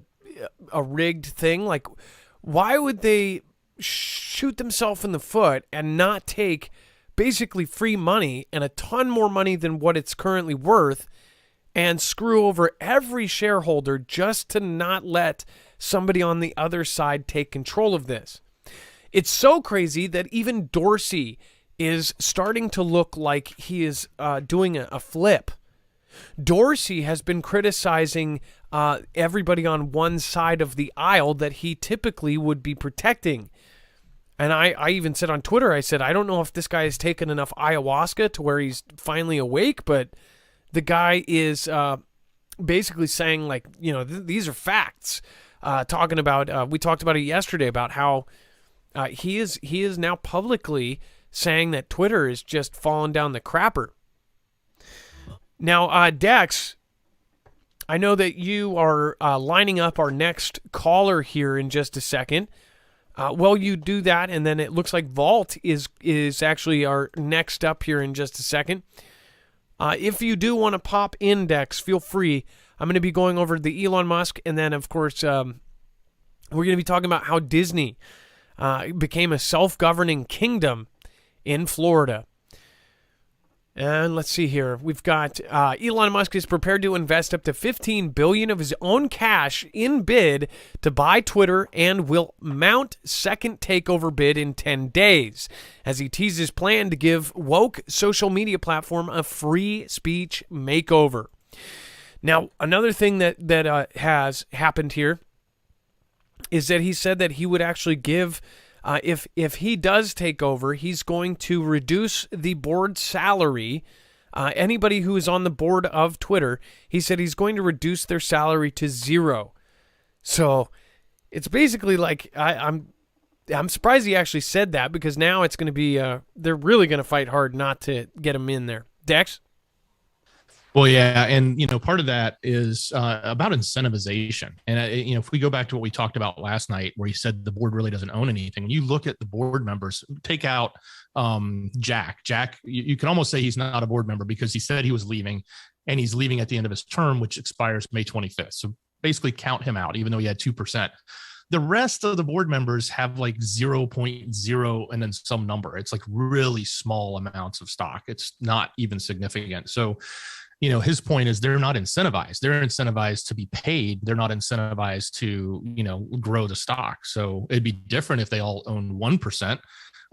rigged thing. Like, why would they shoot themselves in the foot and not take basically free money and a ton more money than what it's currently worth and screw over every shareholder just to not let somebody on the other side take control of this? It's so crazy that even Dorsey is starting to look like he is doing a flip. Dorsey has been criticizing everybody on one side of the aisle that he typically would be protecting. And I even said on Twitter, I said, I don't know if this guy has taken enough ayahuasca to where he's finally awake, but the guy is basically saying, like, these are facts. Talking about, we talked about it yesterday, about how he is now publicly saying that Twitter is just falling down the crapper. Now, Dex, I know that you are lining up our next caller here in just a second. Well, you do that, and then it looks like Vault is actually our next up here in just a second. If you do want to pop index, feel free. I'm going to be going over the Elon Musk, and then, of course, we're going to be talking about how Disney became a self-governing kingdom in Florida. And let's see here. We've got Elon Musk is prepared to invest up to $15 billion of his own cash in bid to buy Twitter and will mount second takeover bid in 10 days as he teases plan to give woke social media platform a free speech makeover. Now, another thing that has happened here is that he said that he would actually give if he does take over, he's going to reduce the board salary. Anybody who is on the board of Twitter, he said he's going to reduce their salary to zero. So it's basically like I'm surprised he actually said that, because now it's going to be they're really going to fight hard not to get him in there. Dex? Well, yeah, and part of that is about incentivization. And if we go back to what we talked about last night, where he said the board really doesn't own anything. When you look at the board members, take out Jack. Jack, you can almost say he's not a board member, because he said he was leaving, and he's leaving at the end of his term, which expires May 25th. So basically, count him out, even though he had 2%. The rest of the board members have like 0.0 and then some number. It's like really small amounts of stock. It's not even significant. So his point is they're not incentivized. They're incentivized to be paid. They're not incentivized to, grow the stock. So it'd be different if they all own 1%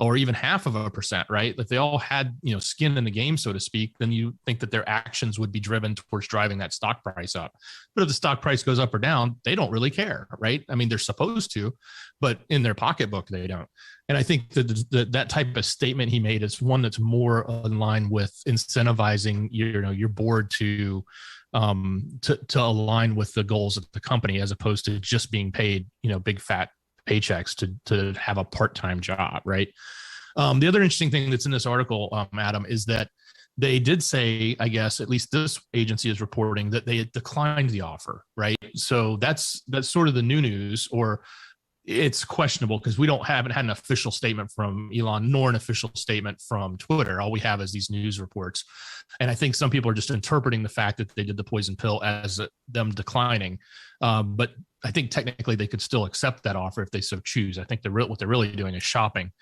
or even 0.5%, right? If they all had, skin in the game, so to speak, then you think that their actions would be driven towards driving that stock price up. But if the stock price goes up or down, they don't really care, right? I mean, they're supposed to, but in their pocketbook, they don't. And I think that type of statement he made is one that's more in line with incentivizing your board to align with the goals of the company, as opposed to just being paid, big fat paychecks to have a part-time job, right? The other interesting thing that's in this article, Adam, is that they did say, I guess, at least this agency is reporting, that they had declined the offer, right? So that's sort of the new news, or it's questionable, because we haven't had an official statement from Elon nor an official statement from Twitter. All we have is these news reports. And I think some people are just interpreting the fact that they did the poison pill as them declining. But I think technically they could still accept that offer if they so choose. I think what they're really doing is shopping.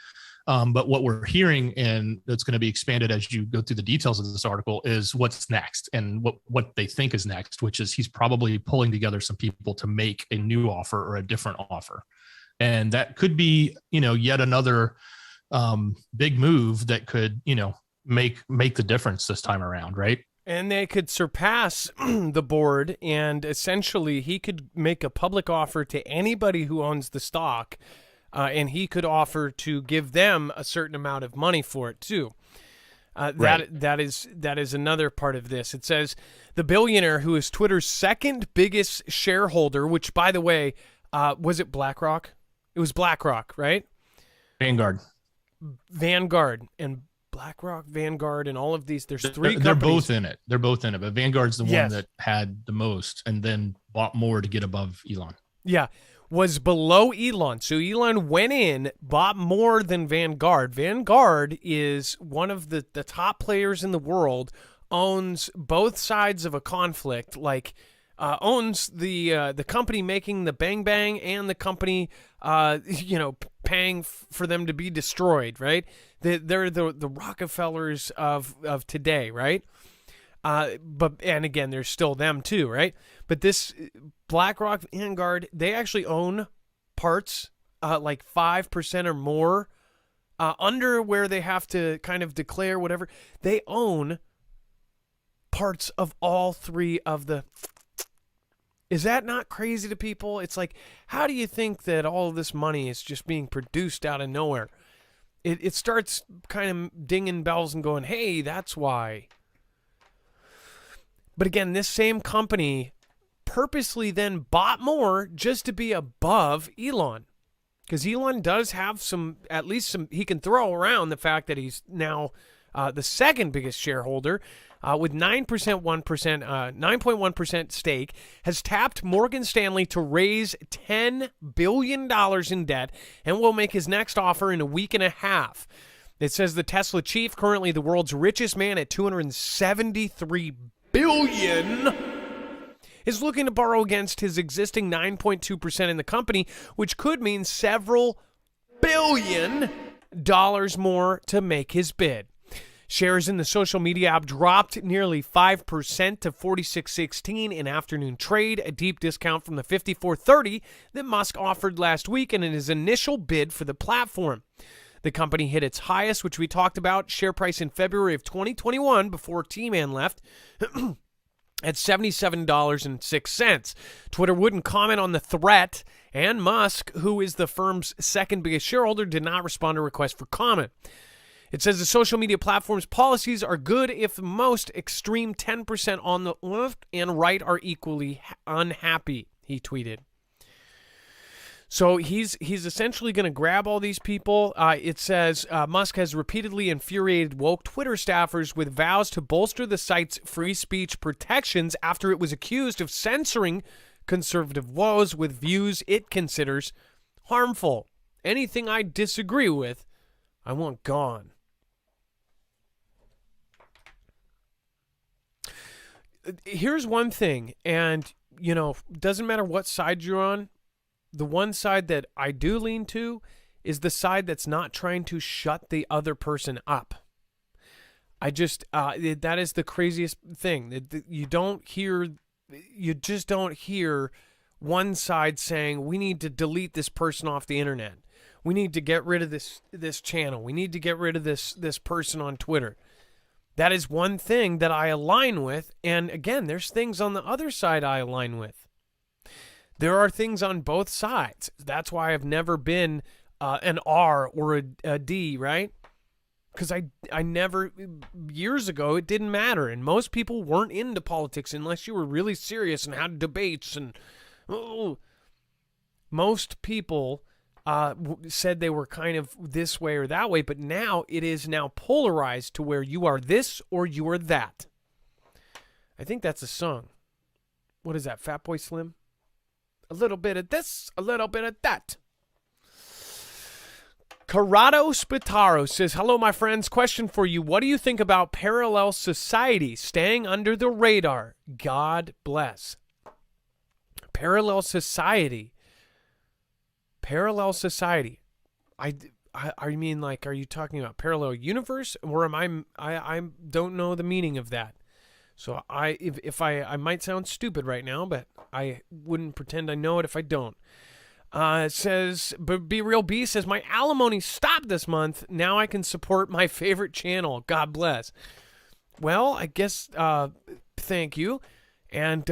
But what we're hearing, and that's going to be expanded as you go through the details of this article, is what's next and what they think is next, which is he's probably pulling together some people to make a new offer or a different offer. And that could be, yet another big move that could, make the difference this time around, right? And they could surpass the board, and essentially he could make a public offer to anybody who owns the stock, and he could offer to give them a certain amount of money for it too. Right. That is another part of this. It says the billionaire, who is Twitter's second biggest shareholder, which, by the way, was it BlackRock? It was BlackRock, right? Vanguard and BlackRock, Vanguard, and all of these. There's three companies. They're both in it. But Vanguard's the one that had the most and then bought more to get above Elon. Yeah, was below Elon. So Elon went in, bought more than Vanguard. Vanguard is one of the top players in the world, owns both sides of a conflict, like owns the company making the Bang Bang and the company paying for them to be destroyed, right? They're the Rockefellers of today, right? And again, there's still them too, right? But this BlackRock, Vanguard, they actually own parts like 5% or more under where they have to kind of declare whatever. They own parts of all three of the. Is that not crazy to people? It's like, how do you think that all of this money is just being produced out of nowhere? It starts kind of dinging bells and going, hey, that's why. But again, this same company purposely then bought more just to be above Elon. Because Elon does have at least some, he can throw around the fact that he's now the second biggest shareholder, with 9.1% stake, has tapped Morgan Stanley to raise $10 billion in debt and will make his next offer in a week and a half. It says the Tesla chief, currently the world's richest man at $273 billion, is looking to borrow against his existing 9.2% in the company, which could mean several $billion more to make his bid. Shares in the social media app dropped nearly 5% to 46.16 in afternoon trade, a deep discount from the 54.30 that Musk offered last week in his initial bid for the platform. The company hit its highest, which we talked about, share price in February of 2021 before T-Man left, at $77.06. Twitter wouldn't comment on the threat, and Musk, who is the firm's second biggest shareholder, did not respond to requests for comment. It says the social media platform's policies are good if most extreme 10% on the left and right are equally unhappy, he tweeted. So he's essentially going to grab all these people. It says Musk has repeatedly infuriated woke Twitter staffers with vows to bolster the site's free speech protections after it was accused of censoring conservative woes with views it considers harmful. Anything I disagree with, I want gone. Here's one thing, and, doesn't matter what side you're on, the one side that I do lean to is the side that's not trying to shut the other person up. That is the craziest thing. You just don't hear one side saying, we need to delete this person off the internet. We need to get rid of this channel. We need to get rid of this person on Twitter. That is one thing that I align with. And again, there's things on the other side I align with. There are things on both sides. That's why I've never been an R or a D, right? Because I never, years ago, it didn't matter. And most people weren't into politics unless you were really serious and had debates. And most people said they were kind of this way or that way, but now it is now polarized to where you are this or you are that. I think that's a song. What is that, Fatboy Slim? A little bit of this, a little bit of that. Corrado Spitaro says, hello, my friends. Question for you. What do you think about parallel society staying under the radar? God bless. Parallel society. Parallel society. I mean, like, are you talking about parallel universe, or am I don't know the meaning of that. So if I might sound stupid right now, but I wouldn't pretend I know it if I don't. It says, but Be Real B says, my alimony stopped this month. Now I can support my favorite channel. God bless. Well, I guess, thank you. And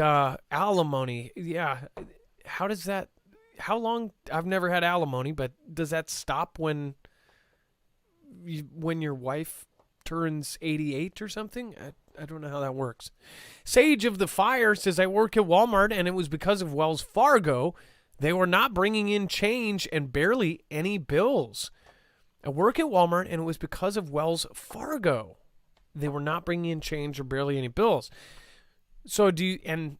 alimony, yeah. How does that, how long? I've never had alimony, but does that stop when your wife turns 88 or something? I don't know how that works. Sage of the Fire says, I work at Walmart, and it was because of Wells Fargo. They were not bringing in change and barely any bills. I work at Walmart, and it was because of Wells Fargo. They were not bringing in change or barely any bills. So do you, and,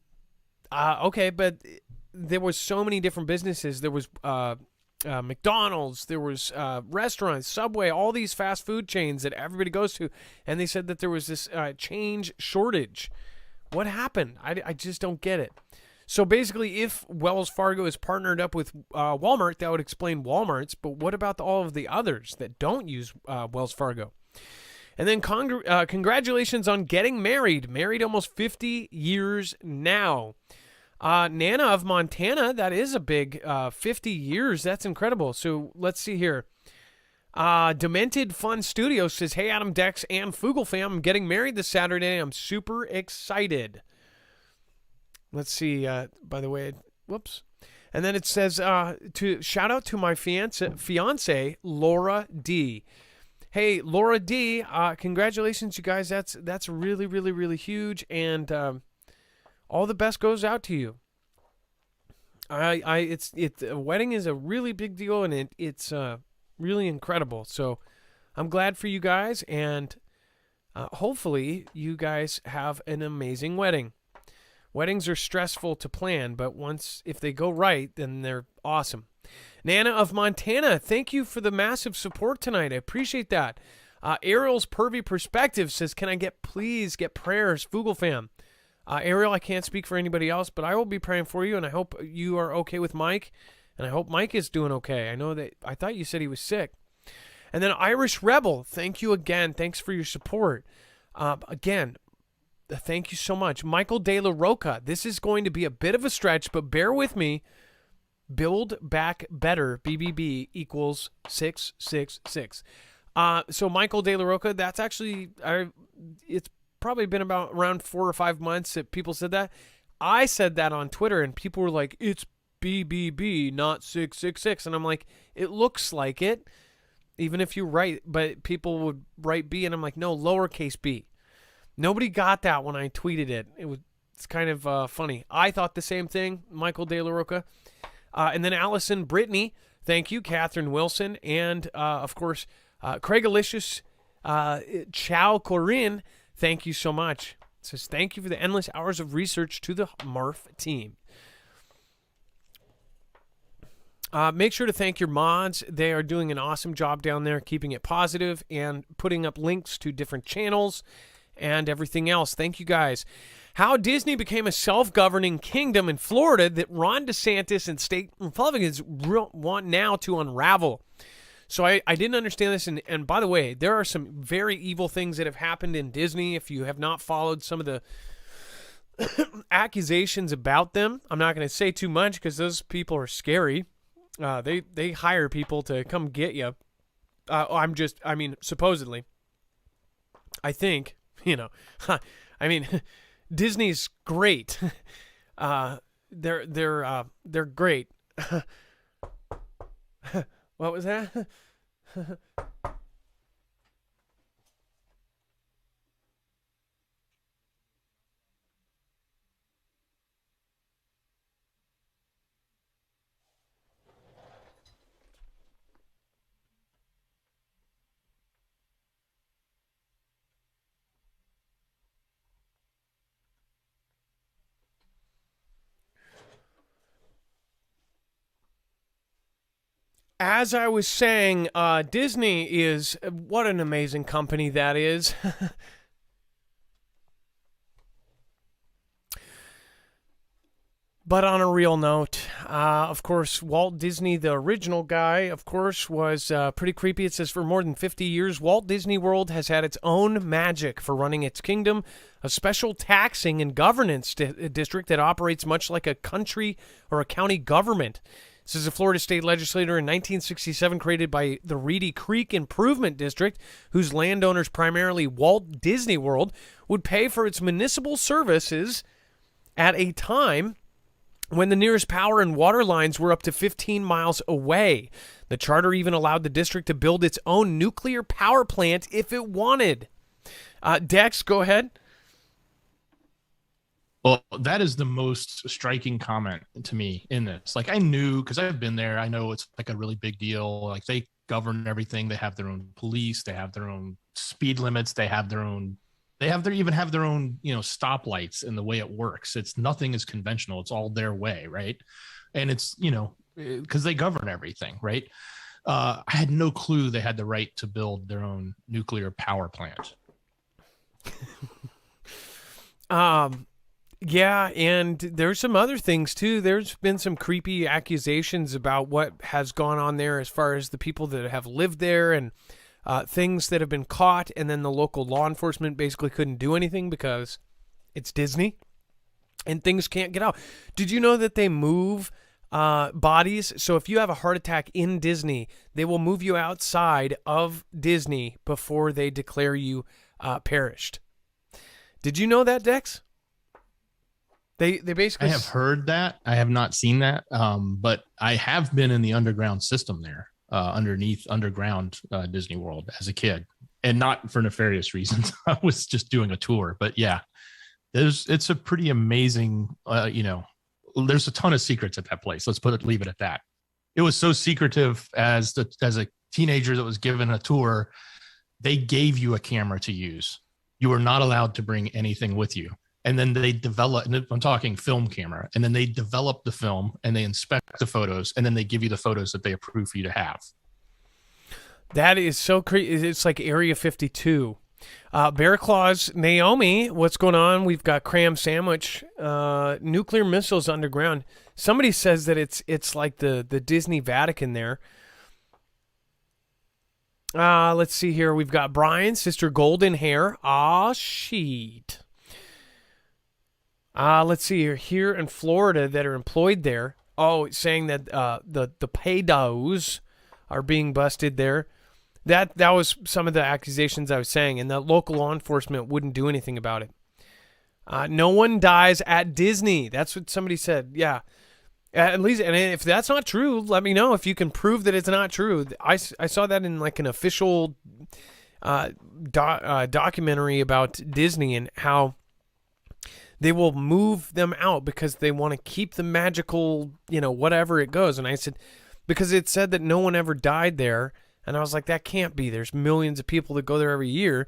okay, but there was so many different businesses. There was McDonald's, there was restaurants, Subway, all these fast food chains that everybody goes to, and they said that there was this change shortage. What happened? I just don't get it. So basically, if Wells Fargo is partnered up with Walmart, that would explain Walmart's, but what about all of the others that don't use Wells Fargo? And then congratulations on getting married. Married almost 50 years now. Nana of Montana, that is a big 50 years. That's incredible. So let's see here. Demented Fun Studio says, hey, Adam, Dex, and Foogle fam, I'm getting married this Saturday. I'm super excited. Let's see. By the way, whoops. And then it says, to shout out to my fiance, Laura D. Hey, Laura D, congratulations, you guys. That's really, really, really huge. And all the best goes out to you. A wedding is a really big deal, and it's really incredible. So I'm glad for you guys, and hopefully you guys have an amazing wedding. Weddings are stressful to plan, but if they go right, then they're awesome. Nana of Montana, thank you for the massive support tonight. I appreciate that. Ariel's Pervy Perspective says, can I please get prayers, Foogle fam? Ariel, I can't speak for anybody else, but I will be praying for you, and I hope you are okay with Mike, and I hope Mike is doing okay. I thought you said he was sick. And then Irish Rebel, thank you again. Thanks for your support. Again, thank you so much. Michael De La Roca, this is going to be a bit of a stretch, but bear with me. Build Back Better, BBB equals 666. So Michael De La Roca, that's actually, it's probably been around 4 or 5 months that people said that. I said that on Twitter, and people were like, it's BBB, not 666. And I'm like, it looks like it, even if you write, but people would write B, and I'm like, no, lowercase b. Nobody got that when I tweeted it. It's kind of funny. I thought the same thing, Michael De La Roca. And then Allison Brittany, thank you. Catherine Wilson, and of course, Craig Alicious, Chow Corinne, thank you so much. It says, thank you for the endless hours of research to the Marf team. Make sure to thank your mods. They are doing an awesome job down there, keeping it positive and putting up links to different channels and everything else. Thank you guys. How Disney became a self-governing kingdom in Florida that Ron DeSantis and state Republicans want now to unravel. So I didn't understand this. And by the way, there are some very evil things that have happened in Disney. If you have not followed some of the accusations about them, I'm not going to say too much because those people are scary. They hire people to come get you. Supposedly. I think, Disney's great. They're great. What was that? As I was saying, Disney is, what an amazing company that is. But on a real note, of course, Walt Disney, the original guy, of course, was pretty creepy. It says, for more than 50 years, Walt Disney World has had its own magic for running its kingdom, a special taxing and governance district that operates much like a country or a county government. This is a Florida state legislator in 1967 created by the Reedy Creek Improvement District, whose landowners, primarily Walt Disney World, would pay for its municipal services at a time when the nearest power and water lines were up to 15 miles away. The charter even allowed the district to build its own nuclear power plant if it wanted. Dex, go ahead. Well, that is the most striking comment to me in this. Like, I knew, because I've been there, I know it's like a really big deal. Like, they govern everything. They have their own police. They have their own speed limits. They have their own, even have their own, stoplights and the way it works. Nothing is conventional. It's all their way. Right. And it's, because they govern everything. Right. I had no clue they had the right to build their own nuclear power plant. Yeah, and there's some other things too. There's been some creepy accusations about what has gone on there as far as the people that have lived there and things that have been caught, and then the local law enforcement basically couldn't do anything because it's Disney and things can't get out. Did you know that they move bodies? So if you have a heart attack in Disney, they will move you outside of Disney before they declare you perished. Did you know that, Dex? They basically. I have heard that. I have not seen that. But I have been in the underground system there, underground Disney World as a kid, and not for nefarious reasons. I was just doing a tour. But yeah, it's a pretty amazing. There's a ton of secrets at that place. Leave it at that. It was so secretive as a teenager that was given a tour. They gave you a camera to use. you are not allowed to bring anything with you. And then they develop, and I'm talking film camera, and then they develop the film and they inspect the photos, and then they give you the photos that they approve for you to have. That is so crazy. It's like Area 52. Bear Claws, Naomi, what's going on? We've got Cram Sandwich, nuclear missiles underground. Somebody says that it's like the Disney Vatican there. Let's see here. We've got Brian, Sister Golden Hair. Sheet. Let's see here. Here in Florida that are employed there. It's saying that the pedos are being busted there. That was some of the accusations I was saying, and that local law enforcement wouldn't do anything about it. No one dies at Disney. That's what somebody said. Yeah. At least, and if that's not true, let me know if you can prove that it's not true. I saw that in like an official documentary about Disney and how they will move them out because they want to keep the magical, whatever it goes. And I said, because it said that no one ever died there. And I was like, that can't be. There's millions of people that go there every year.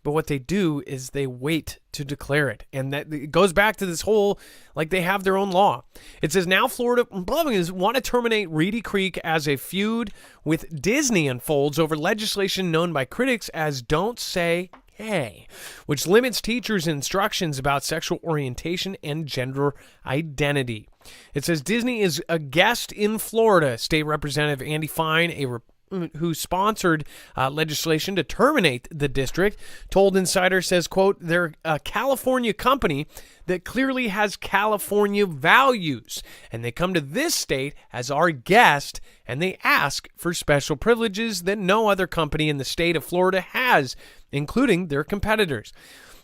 But what they do is they wait to declare it. And that it goes back to this whole, like they have their own law. It says now Florida Republicans want to terminate Reedy Creek as a feud with Disney unfolds over legislation known by critics as Don't Say Hey, which limits teachers' instructions about sexual orientation and gender identity. It says Disney is a guest in Florida. State Representative Andy Fine, who sponsored legislation to terminate the district, told Insider, says, quote, they're a California company that clearly has California values, and they come to this state as our guest, and they ask for special privileges that no other company in the state of Florida has, including their competitors.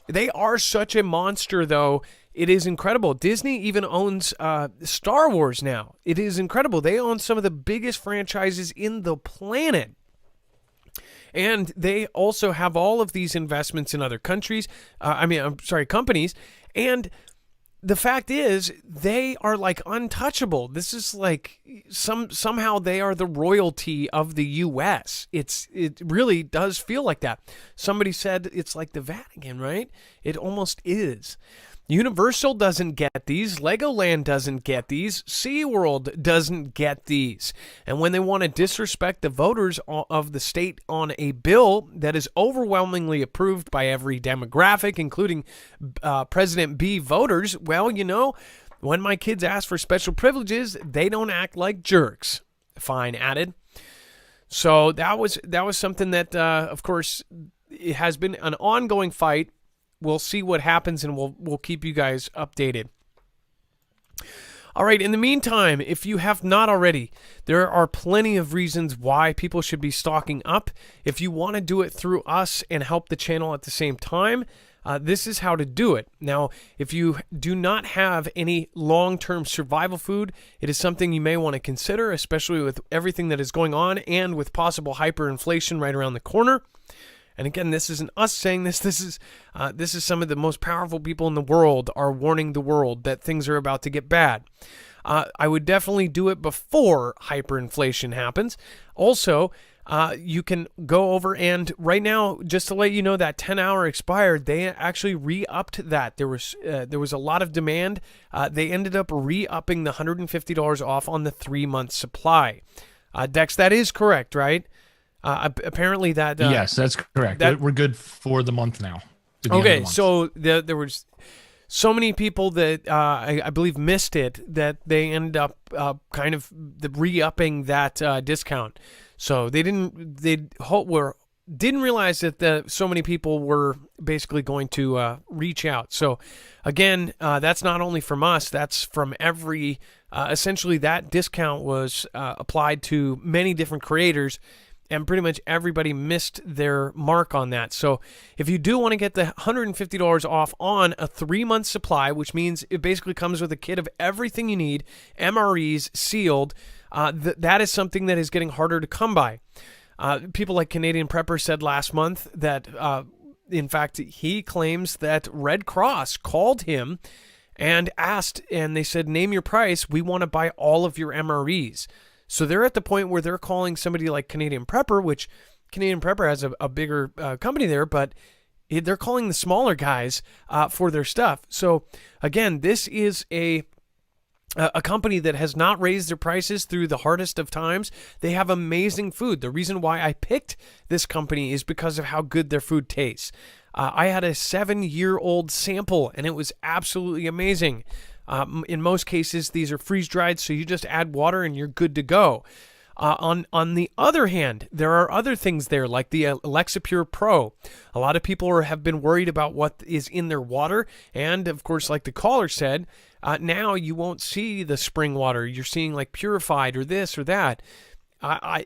They are such a monster, though. It is incredible. Disney even owns Star Wars now. It is incredible. They own some of the biggest franchises in the planet. And they also have all of these investments in other countries. Companies. And the fact is, they are like untouchable. This is like somehow they are the royalty of the U.S. It really does feel like that. Somebody said it's like the Vatican, right? It almost is. Universal doesn't get these. Legoland doesn't get these. SeaWorld doesn't get these. And when they want to disrespect the voters of the state on a bill that is overwhelmingly approved by every demographic, including President B voters, well, when my kids ask for special privileges, they don't act like jerks. Fine added. So that was something that, of course, it has been an ongoing fight. We'll see what happens, and we'll keep you guys updated. All right, in the meantime, if you have not already, there are plenty of reasons why people should be stocking up. If you want to do it through us and help the channel at the same time, this is how to do it. Now, if you do not have any long-term survival food, it is something you may want to consider, especially with everything that is going on and with possible hyperinflation right around the corner. And again, this isn't us saying this. This is some of the most powerful people in the world are warning the world that things are about to get bad. I would definitely do it before hyperinflation happens. Also, you can go over and right now, just to let you know, that 10-hour expired. They actually re-upped that. There was a lot of demand. They ended up re-upping the $150 off on the 3-month supply. Dex, that is correct, right? Apparently that yes, that's correct. We're good for the month now. Okay, so there was so many people that I believe missed it that they ended up kind of re-upping that discount. So they didn't realize that so many people were basically going to reach out. So again, that's not only from us, that's from every. Essentially, that discount was applied to many different creators. And pretty much everybody missed their mark on that. So if you do want to get the $150 off on a 3-month supply, which means it basically comes with a kit of everything you need, MREs, sealed, that is something that is getting harder to come by. People like Canadian Prepper said last month that, in fact, he claims that Red Cross called him and asked, and they said, name your price. We want to buy all of your MREs. So they're at the point where they're calling somebody like Canadian Prepper, which Canadian Prepper has a bigger company there, but They're calling the smaller guys for their stuff. So again, this is a company that has not raised their prices through the hardest of times. They have amazing food. The reason why I picked this company is because of how good their food tastes. I had a 7-year-old sample, and it was absolutely amazing. In most cases, these are freeze-dried, so you just add water and you're good to go. On the other hand, there are other things there, like the Alexa Pure Pro. A lot of people have been worried about what is in their water, and of course, like the caller said, now you won't see the spring water. You're seeing like purified or this or that.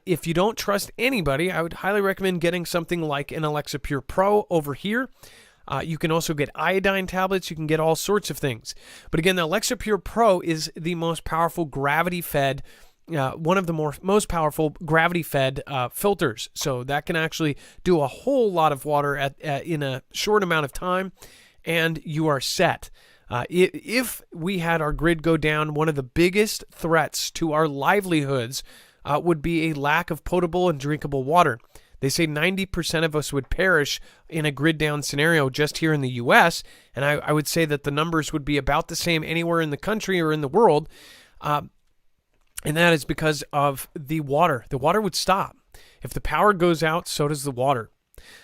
If you don't trust anybody, I would highly recommend getting something like an Alexa Pure Pro over here. You can also get iodine tablets. You can get all sorts of things. But again, the Alexa Pure Pro is the most powerful gravity-fed one of the most powerful gravity-fed filters. So that can actually do a whole lot of water in a short amount of time, and you are set. If we had our grid go down, one of the biggest threats to our livelihoods would be a lack of potable and drinkable water. They say 90% of us would perish in a grid down scenario just here in the U.S., and I would say that the numbers would be about the same anywhere in the country or in the world. And that is because of the water. The water would stop. If the power goes out, so does the water.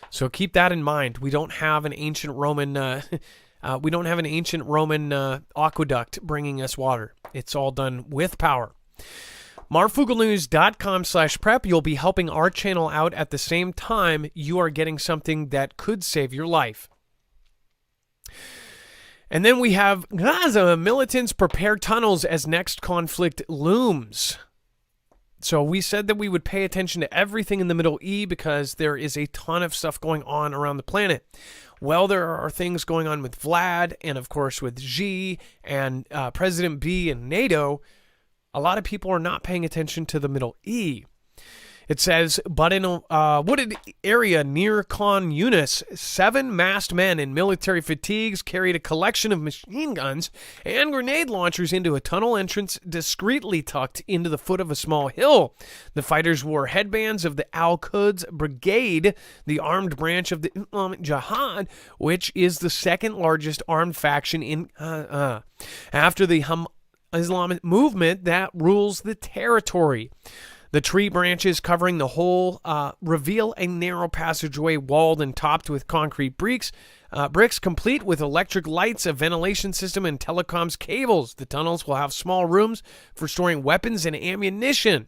So keep that in mind. We don't have an ancient Roman aqueduct bringing us water. It's all done with power. Marfooglenews.com/prep. You'll be helping our channel out at the same time you are getting something that could save your life. And then we have Gaza militants prepare tunnels as next conflict looms. So we said that we would pay attention to everything in the Middle East because there is a ton of stuff going on around the planet. Well, there are things going on with Vlad and, of course, with Xi and President B and NATO. A lot of people are not paying attention to the Middle East. It says, but in a wooded area near Khan Yunis, 7 masked men in military fatigues carried a collection of machine guns and grenade launchers into a tunnel entrance discreetly tucked into the foot of a small hill. The fighters wore headbands of the Al-Quds Brigade, the armed branch of the Islamic Jihad, which is the second largest armed faction in after the Islamic movement that rules the territory. The tree branches covering the whole reveal a narrow passageway walled and topped with concrete bricks, complete with electric lights, a ventilation system, and telecoms cables. The tunnels will have small rooms for storing weapons and ammunition.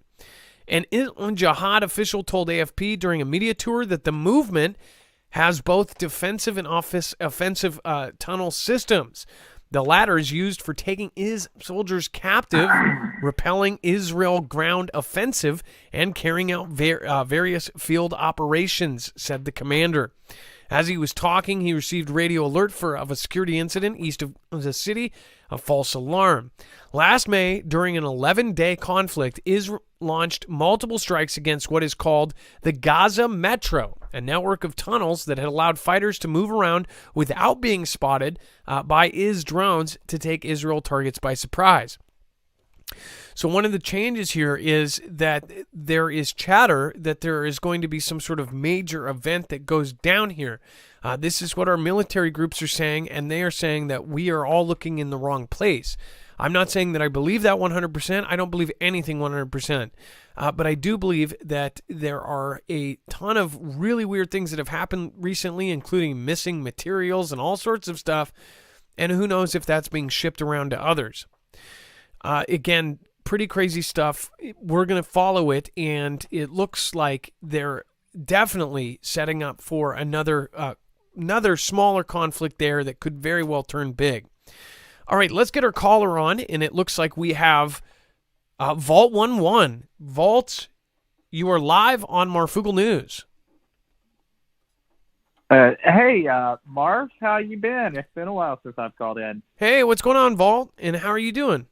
An Islamic Jihad official told AFP during a media tour that the movement has both defensive and offensive tunnel systems. The latter is used for taking soldiers captive, repelling Israel ground offensive, and carrying out various field operations, said the commander. As he was talking, he received radio alert of a security incident east of the city, a false alarm. Last May, during an 11-day conflict, Israel launched multiple strikes against what is called the Gaza Metro, a network of tunnels that had allowed fighters to move around without being spotted by drones to take Israel targets by surprise. So one of the changes here is that there is chatter that there is going to be some sort of major event that goes down here. This is what our military groups are saying, and they are saying that we are all looking in the wrong place. I'm not saying that I believe that 100%. I don't believe anything 100%. But I do believe that there are a ton of really weird things that have happened recently, including missing materials and all sorts of stuff. And who knows if that's being shipped around to others. Again, pretty crazy stuff. We're going to follow it, and it looks like they're definitely setting up for another smaller conflict there that could very well turn big. All right, let's get our caller on, and it looks like we have Vault 11. Vault, you are live on Marfoogle News. Hey, Marv, how you been? It's been a while since I've called in. Hey, what's going on, Vault, and how are you doing?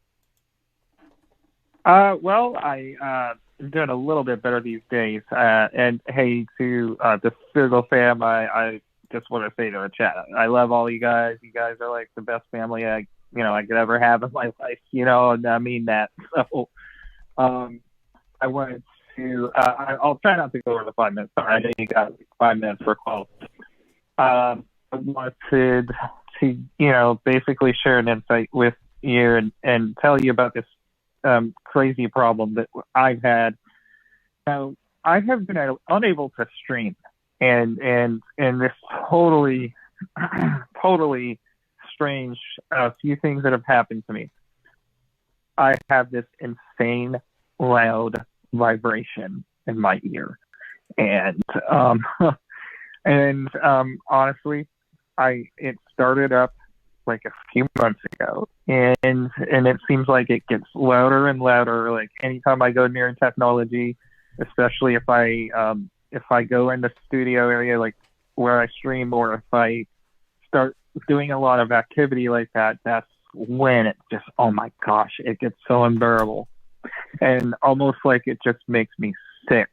Well, I'm doing a little bit better these days. And hey, to the Foogle fam, I just want to say to the chat, I love all you guys. You guys are like the best family I could ever have in my life. And I mean that. So, I wanted to. I'll try not to go over the 5 minutes. Sorry, I know you got 5 minutes for a call. I wanted to, basically share an insight with you and tell you about this crazy problem that I've had. Now, I have been unable to stream, and this totally, totally strange few things that have happened to me. I have this insane loud vibration in my ear, and honestly, it started up like a few months ago, and it seems like it gets louder and louder. Like anytime I go near technology, especially if I go in the studio area, like where I stream, or if I start doing a lot of activity like that, that's when it just, oh my gosh, it gets so unbearable, and almost like it just makes me sick,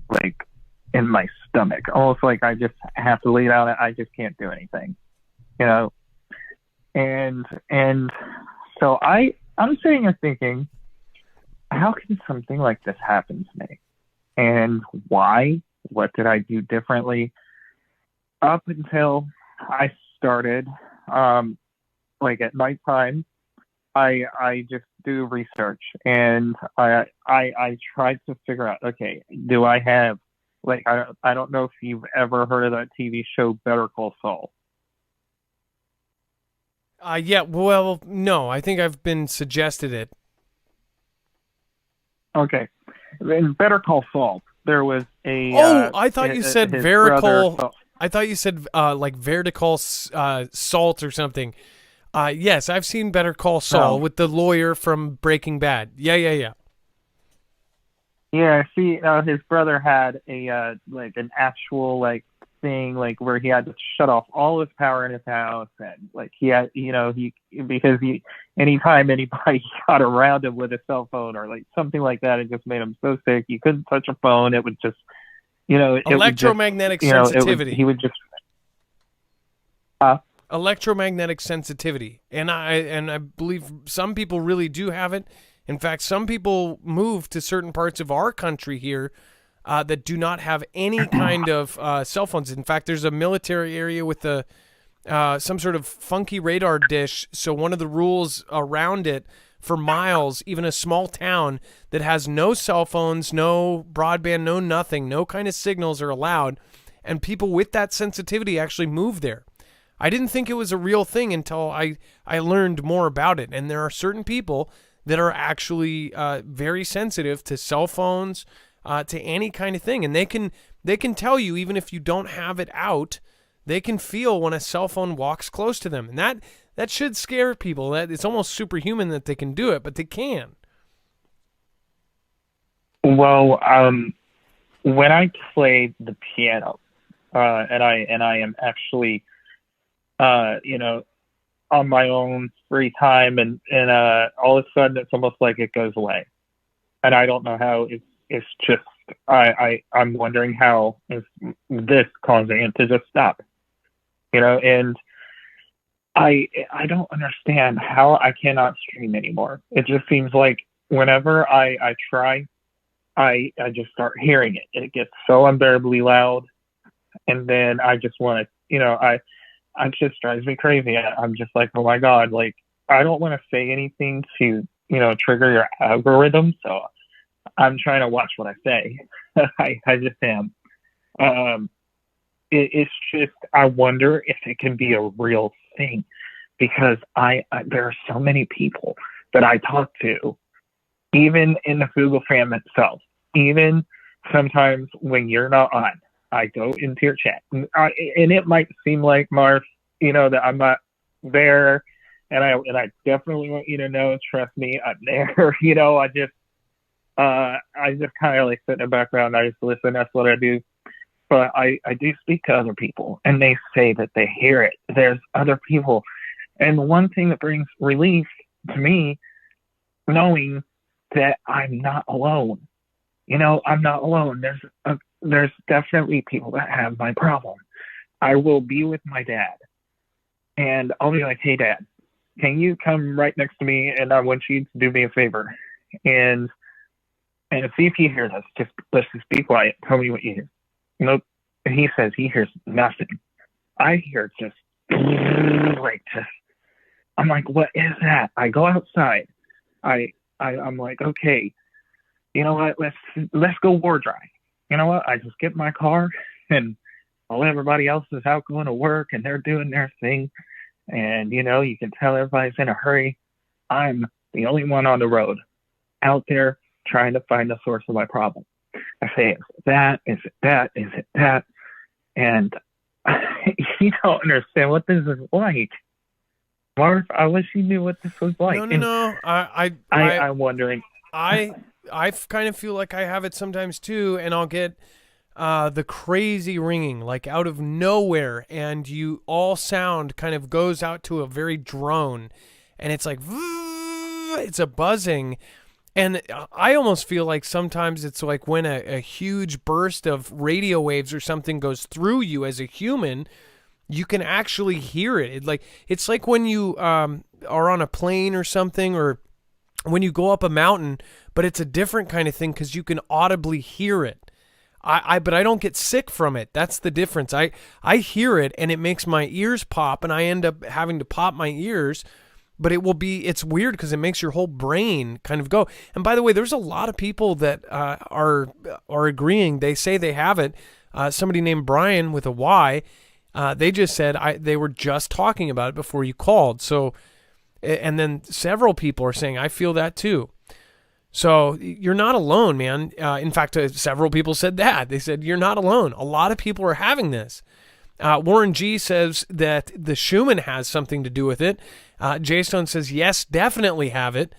like in my stomach, almost like I just have to lay down. I just can't do anything, and so I'm sitting here thinking, how can something like this happen to me, and why? What did I do differently? Up until I started, like at nighttime, I just do research, and I tried to figure out, okay, do I have, like, I don't know if you've ever heard of that TV show Better Call Saul. Yeah, well, no, I think I've been suggested it. Okay. In Better Call Saul, there was a... I thought you said vertical... I thought you said like vertical salt or something. Yes, I've seen Better Call Saul with the lawyer from Breaking Bad. Yeah. Yeah, see, his brother had a like an actual like thing, like where he had to shut off all his power in his house, and like he had, because anytime anybody got around him with a cell phone or like something like that, it just made him so sick. He couldn't touch a phone. It would just, electromagnetic sensitivity. He would just. Electromagnetic sensitivity, and I believe some people really do have it. In fact, some people move to certain parts of our country here that do not have any kind of cell phones. In fact, there's a military area with some sort of funky radar dish. So one of the rules around it for miles, even a small town that has no cell phones, no broadband, no nothing, no kind of signals are allowed, and people with that sensitivity actually move there. I didn't think it was a real thing until I learned more about it, and there are certain people that are actually very sensitive to cell phones, to any kind of thing, and they can tell you, even if you don't have it out, they can feel when a cell phone walks close to them, and that should scare people. That it's almost superhuman that they can do it, but they can. Well, when I play the piano, and I am actually, on my own free time, and all of a sudden it's almost like it goes away, and I don't know how. It's just I'm wondering how is this causing it to just stop, and I don't understand how I cannot stream anymore. It just seems like whenever I try, I just start hearing it. It gets so unbearably loud, and then I just want to, it just drives me crazy. I'm just like, oh my God, like, I don't want to say anything to, trigger your algorithm. So I'm trying to watch what I say. I just am. It's just, I wonder if it can be a real thing, because there are so many people that I talk to, even in the Foogle fam itself, even sometimes when you're not on, I go into your chat, and it might seem like, Marf, that I'm not there, and I definitely want you to know, trust me, I'm there. I just kind of like sit in the background. I just listen. That's what I do. But I do speak to other people, and they say that they hear it. There's other people, and one thing that brings relief to me, knowing that I'm not alone. I'm not alone. There's definitely people that have my problem. I will be with my dad, and I'll be like, hey, Dad, can you come right next to me? And I want you to do me a favor. And see if he hears us. Let's just be quiet. Tell me what you hear. Nope. And he says he hears nothing. I hear just like just. I'm like, what is that? I go outside. I'm like, okay, you know what? Let's go war dry. You know what? I just get in my car and while everybody else is out going to work and they're doing their thing, and you know, you can tell everybody's in a hurry. I'm the only one on the road out there trying to find the source of my problem. I say, is it that? Is it that? Is it that? And you don't understand what this is like. Marv, I wish you knew what this was like. No. I'm wondering. I kind of feel like I have it sometimes too, and I'll get the crazy ringing like out of nowhere, and all sound kind of goes out to a very drone, and it's like it's a buzzing, and I almost feel like sometimes it's like when a huge burst of radio waves or something goes through you as a human. You can actually hear it. It's like when you are on a plane or something, or when you go up a mountain, but it's a different kind of thing because you can audibly hear it. But I don't get sick from it. That's the difference. I hear it and it makes my ears pop, and I end up having to pop my ears. But it's weird because it makes your whole brain kind of go. And by the way, there's a lot of people that are agreeing. They say they have it. Somebody named Brian with a Y. They just said they were just talking about it before you called. So, and then several people are saying, I feel that too. So you're not alone, man. In fact, several people said that. They said, you're not alone. A lot of people are having this. Warren G says that the Schumann has something to do with it. Jay Stone says, yes, definitely have it.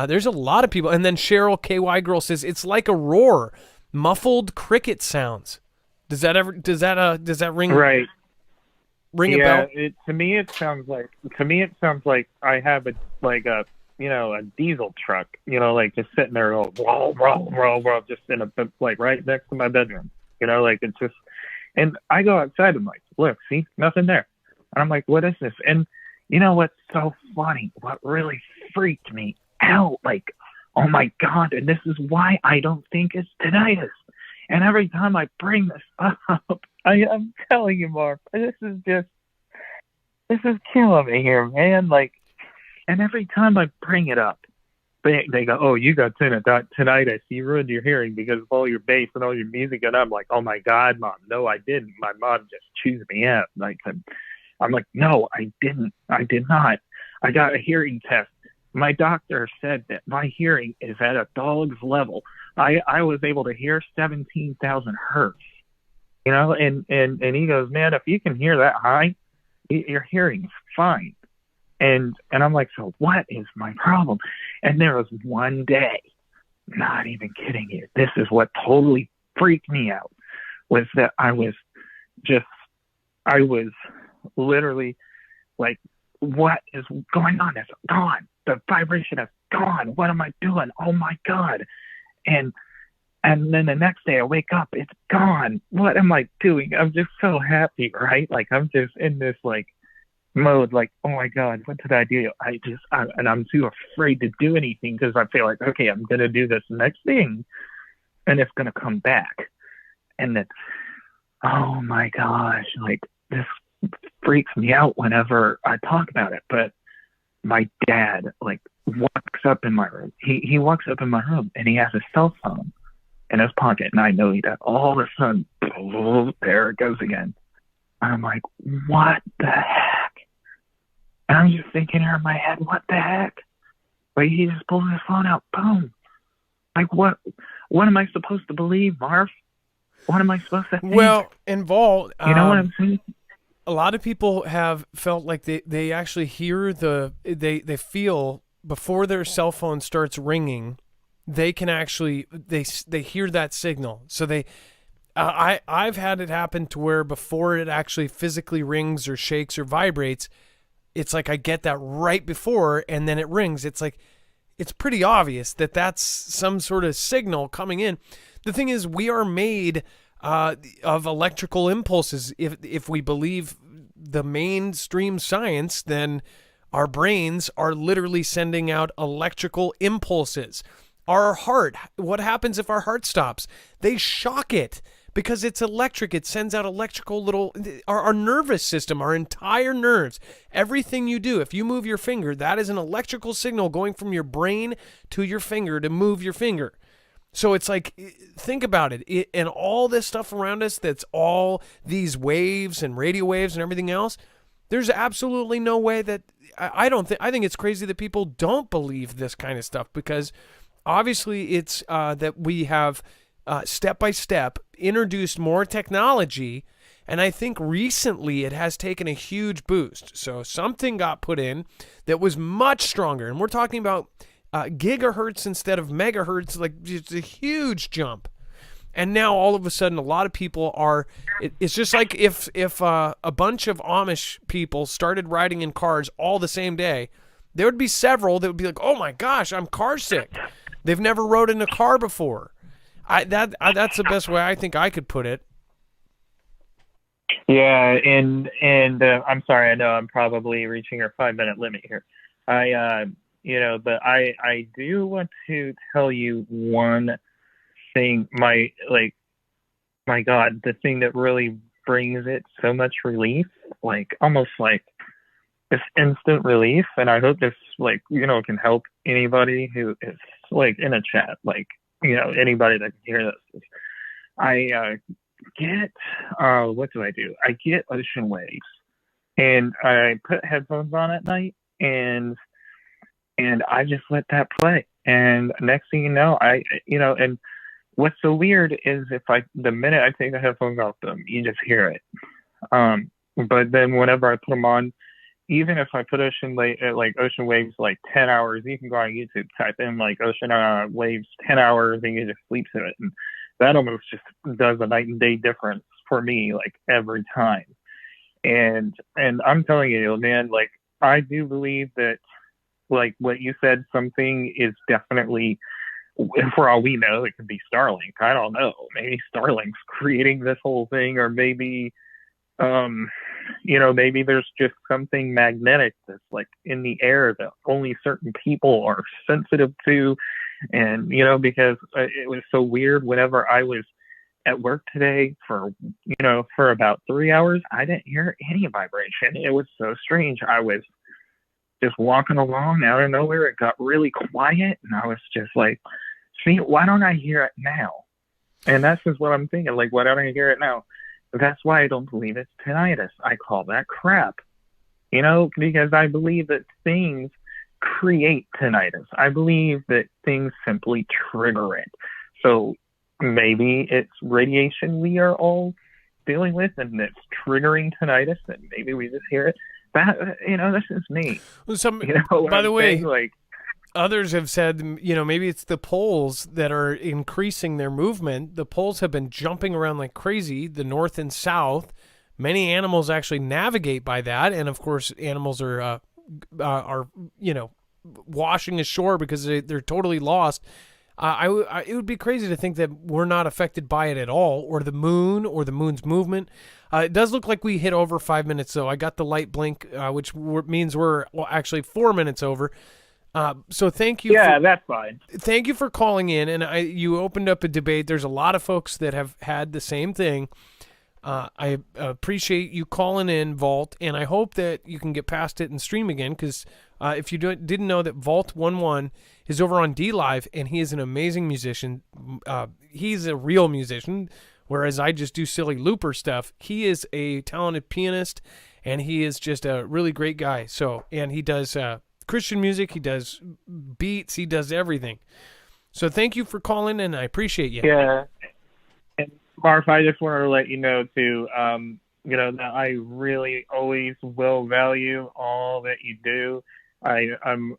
There's a lot of people. And then Cheryl KY Girl says, it's like a roar, muffled cricket sounds. Does that ring? Right. Ring a bell? To me it sounds like I have a diesel truck, like just sitting there all roll, just in a, like right next to my bedroom, like it's just, and I go outside and I'm like, look, see, nothing there. And I'm like, what is this? And you know what's so funny? What really freaked me out, like, oh my God, and this is why I don't think it's tinnitus. And every time I bring this up, I'm telling you, Mark, this is killing me here, man. Like, and every time I bring it up, they go, oh, you got tinnitus. You ruined your hearing because of all your bass and all your music. And I'm like, oh my God, Mom, no, I didn't. My mom just chews me out. Like, I'm like, no, I didn't. I did not. I got a hearing test. My doctor said that my hearing is at a dog's level. I was able to hear 17,000 hertz, and he goes, man, if you can hear that high, your hearing's fine. And I'm like, so what is my problem? And there was one day, not even kidding you, this is what totally freaked me out, was that I was literally like, what is going on? It's gone. The vibration is gone. What am I doing? Oh my God. And then the next day I wake up, it's gone. What am I doing? I'm just so happy, right? Like, I'm just in this like mode, like, oh my God, what did I do? And I'm too afraid to do anything because I feel like, okay, I'm going to do this next thing and it's going to come back. And it's, oh my gosh, like, this freaks me out whenever I talk about it. But my dad, like, walks up in my room. He walks up in my room and he has a cell phone in his pocket, and I know he does. All of a sudden, there it goes again. And I'm like, what the heck? And I'm just thinking here in my head, what the heck? But he just pulls his phone out, boom. Like, what am I supposed to believe, Marv? What am I supposed to think? Well, involved. You know what I'm saying? A lot of people have felt like they actually hear they feel before their cell phone starts ringing, they can actually they hear that signal. So I've had it happen to where before it actually physically rings or shakes or vibrates, it's like I get that right before, and then it rings. It's like, it's pretty obvious that that's some sort of signal coming in. The thing is, we are made of electrical impulses. If we believe the mainstream science, then our brains are literally sending out electrical impulses. Our heart, what happens if our heart stops? They shock it because it's electric. It sends out electrical little, our nervous system, our entire nerves, everything you do, if you move your finger, that is an electrical signal going from your brain to your finger to move your finger. So it's like, think about it, and all this stuff around us, that's all these waves and radio waves and everything else. There's absolutely no way that, I think it's crazy that people don't believe this kind of stuff, because obviously it's that we have step by step introduced more technology, and I think recently it has taken a huge boost. So something got put in that was much stronger, and we're talking about gigahertz instead of megahertz, like it's a huge jump. And now all of a sudden, a lot of people are. It's just like if a bunch of Amish people started riding in cars all the same day, there would be several that would be like, "Oh my gosh, I'm car sick." They've never rode in a car before. That's the best way I think I could put it. Yeah, and I'm sorry, I know I'm probably reaching our 5-minute limit here. But I do want to tell you one thing. My God, the thing that really brings it so much relief, like almost like this instant relief, and I hope this can help anybody who is in a chat, anybody that can hear this. I get what do? I get ocean waves, and I put headphones on at night, and I just let that play. And next thing you know, and what's so weird is the minute I take the headphones off them, you just hear it. But then whenever I put them on, even if I put ocean waves 10 hours, you can go on YouTube, type in ocean waves 10 hours, and you just sleep to it. And that almost just does a night and day difference for me, every time. And I'm telling you, man, I do believe that, what you said, something is definitely, for all we know, it could be Starlink. I don't know. Maybe Starlink's creating this whole thing, or maybe, maybe there's just something magnetic that's in the air that only certain people are sensitive to. And, because it was so weird whenever I was at work today for about 3 hours, I didn't hear any vibration. It was so strange. I was just walking along, out of nowhere, it got really quiet, and I was just like, see, why don't I hear it now? And that's just what I'm thinking, why don't I hear it now? That's why I don't believe it's tinnitus. I call that crap, because I believe that things create tinnitus. I believe that things simply trigger it. So maybe it's radiation we are all dealing with, and it's triggering tinnitus, and maybe we just hear it. This is me. By the way, others have said, maybe it's the poles that are increasing their movement. The poles have been jumping around like crazy, the north and south. Many animals actually navigate by that, and of course, animals are washing ashore because they're totally lost. It would be crazy to think that we're not affected by it at all, or the moon's movement. It does look like we hit over 5 minutes, though. I got the light blink, which means we're actually 4 minutes over. So thank you. Yeah, that's fine. Thank you for calling in, and you opened up a debate. There's a lot of folks that have had the same thing. I appreciate you calling in, Vault, and I hope that you can get past it and stream again, because if you didn't know that Vault 11 is over on DLive, and he is an amazing musician. He's a real musician, whereas I just do silly looper stuff. He is a talented pianist, and he is just a really great guy. So, and he does Christian music, he does beats, he does everything. So thank you for calling, and I appreciate you. Yeah. And Marf, I just wanted to let you know too, that I really always will value all that you do. I don't,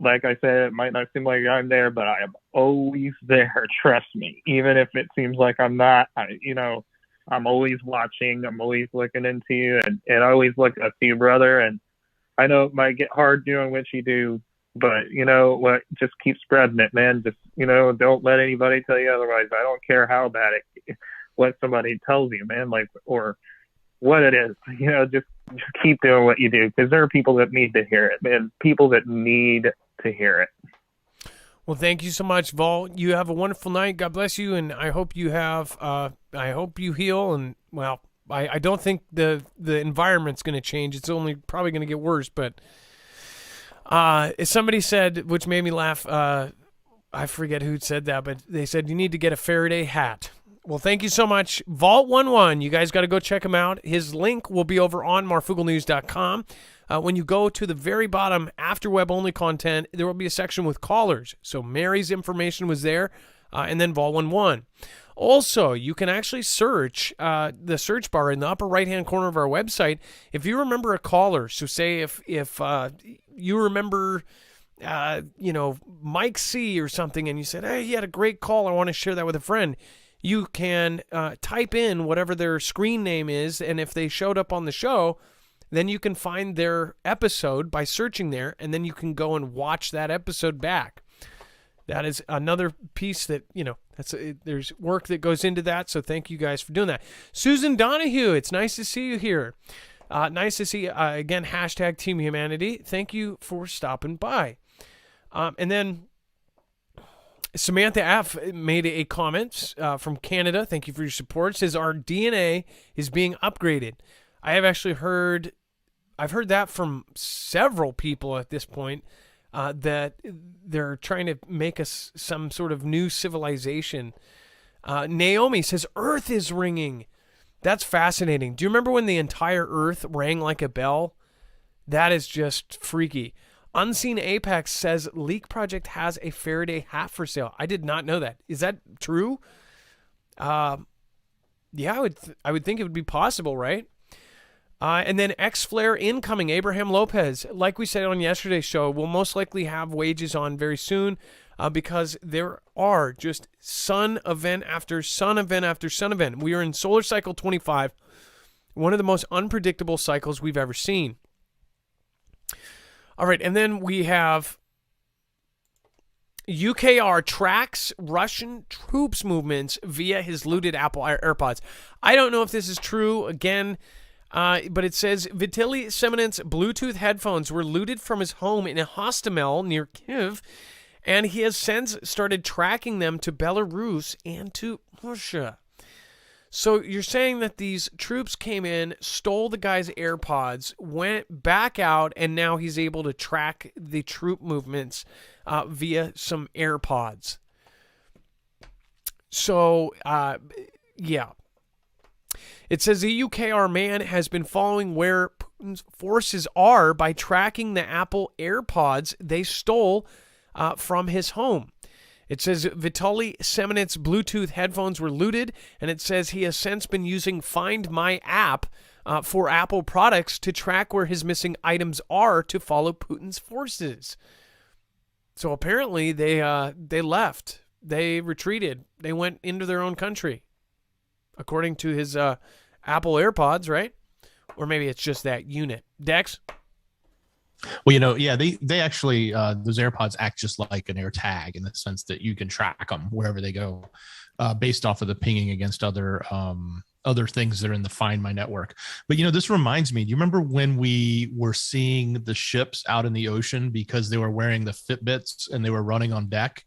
like I said, it might not seem like I'm there, but I am always there. Trust me. Even if it seems like I'm not, I'm always watching. I'm always looking into you, and I always look up to you, brother. And I know it might get hard doing what you do, but you know what? Just keep spreading it, man. Just, don't let anybody tell you otherwise. I don't care how bad what somebody tells you, man, or what it is. Just keep doing what you do, because there are people that need to hear it, man. People that need to hear it. Well, thank you so much, Vol. You have a wonderful night. God bless you, and I hope you have. I hope you heal. And well, I don't think the environment's going to change. It's only probably going to get worse. But somebody said, which made me laugh. I forget who said that, but they said you need to get a Faraday hat. Well, thank you so much, Vault11. You guys got to go check him out. His link will be over on marfooglenews.com. When you go to the very bottom, after web-only content, there will be a section with callers. So Mary's information was there, and then Vol11. Also, you can actually search the search bar in the upper right-hand corner of our website. If you remember a caller, so say if you remember, Mike C or something, and you said, hey, he had a great call, I want to share that with a friend, you can type in whatever their screen name is, and if they showed up on the show, then you can find their episode by searching there, and then you can go and watch that episode back. That is another piece that, there's work that goes into that, so thank you guys for doing that. Susan Donahue, it's nice to see you here. Nice to see you. Again, hashtag Team Humanity. Thank you for stopping by. And then Samantha F. made a comment from Canada. Thank you for your support. It says, our DNA is being upgraded. I have actually I've heard that from several people at this point, that they're trying to make us some sort of new civilization. Naomi says, Earth is ringing. That's fascinating. Do you remember when the entire Earth rang like a bell? That is just freaky. Unseen Apex says, Leak Project has a Faraday hat for sale. I did not know that. Is that true? Yeah, I would think it would be possible, right? And then X-Flare incoming, Abraham Lopez. Like we said on yesterday's show, we'll most likely have wages on very soon because there are just sun event after sun event after sun event. We are in solar cycle 25, one of the most unpredictable cycles we've ever seen. All right, and then we have UKR tracks Russian troops movements via his looted Apple AirPods. I don't know if this is true. Again, but it says Vitaly Semenent's Bluetooth headphones were looted from his home in Hostomel near Kyiv, and he has since started tracking them to Belarus and to Russia. So you're saying that these troops came in, stole the guy's AirPods, went back out, and now he's able to track the troop movements via some AirPods. So, yeah. It says the UKR man has been following where Putin's forces are by tracking the Apple AirPods they stole from his home. It says Vitaly Semenent's Bluetooth headphones were looted, and it says he has since been using Find My app for Apple products to track where his missing items are to follow Putin's forces. So apparently they left. They retreated. They went into their own country, according to his Apple AirPods, right? Or maybe it's just that unit. Dex? Well, yeah, they actually, those AirPods act just like an AirTag in the sense that you can track them wherever they go based off of the pinging against other things that are in the Find My network. But, this reminds me, do you remember when we were seeing the ships out in the ocean because they were wearing the Fitbits and they were running on deck?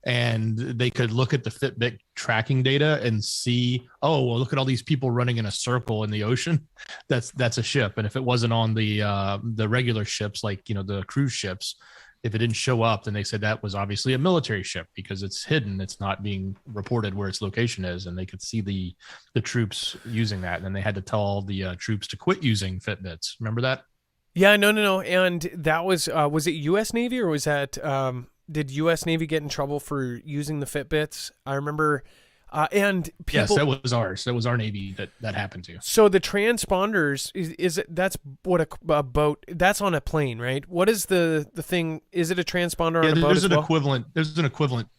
And they could look at the Fitbit tracking data and see, oh, well, look at all these people running in a circle in the ocean. That's a ship. And if it wasn't on the regular ships, like, the cruise ships, if it didn't show up, then they said that was obviously a military ship because it's hidden. It's not being reported where its location is. And they could see the troops using that. And then they had to tell all the troops to quit using Fitbits. Remember that? Yeah, no. And that was it U.S. Navy or was that... Did U.S. Navy get in trouble for using the Fitbits? I remember, and people. Yes, that was ours. That was our Navy that happened to. So the transponders that's what a boat. That's on a plane, right? What is the thing? Is it a transponder on a boat? There's an equivalent. There's an equivalent.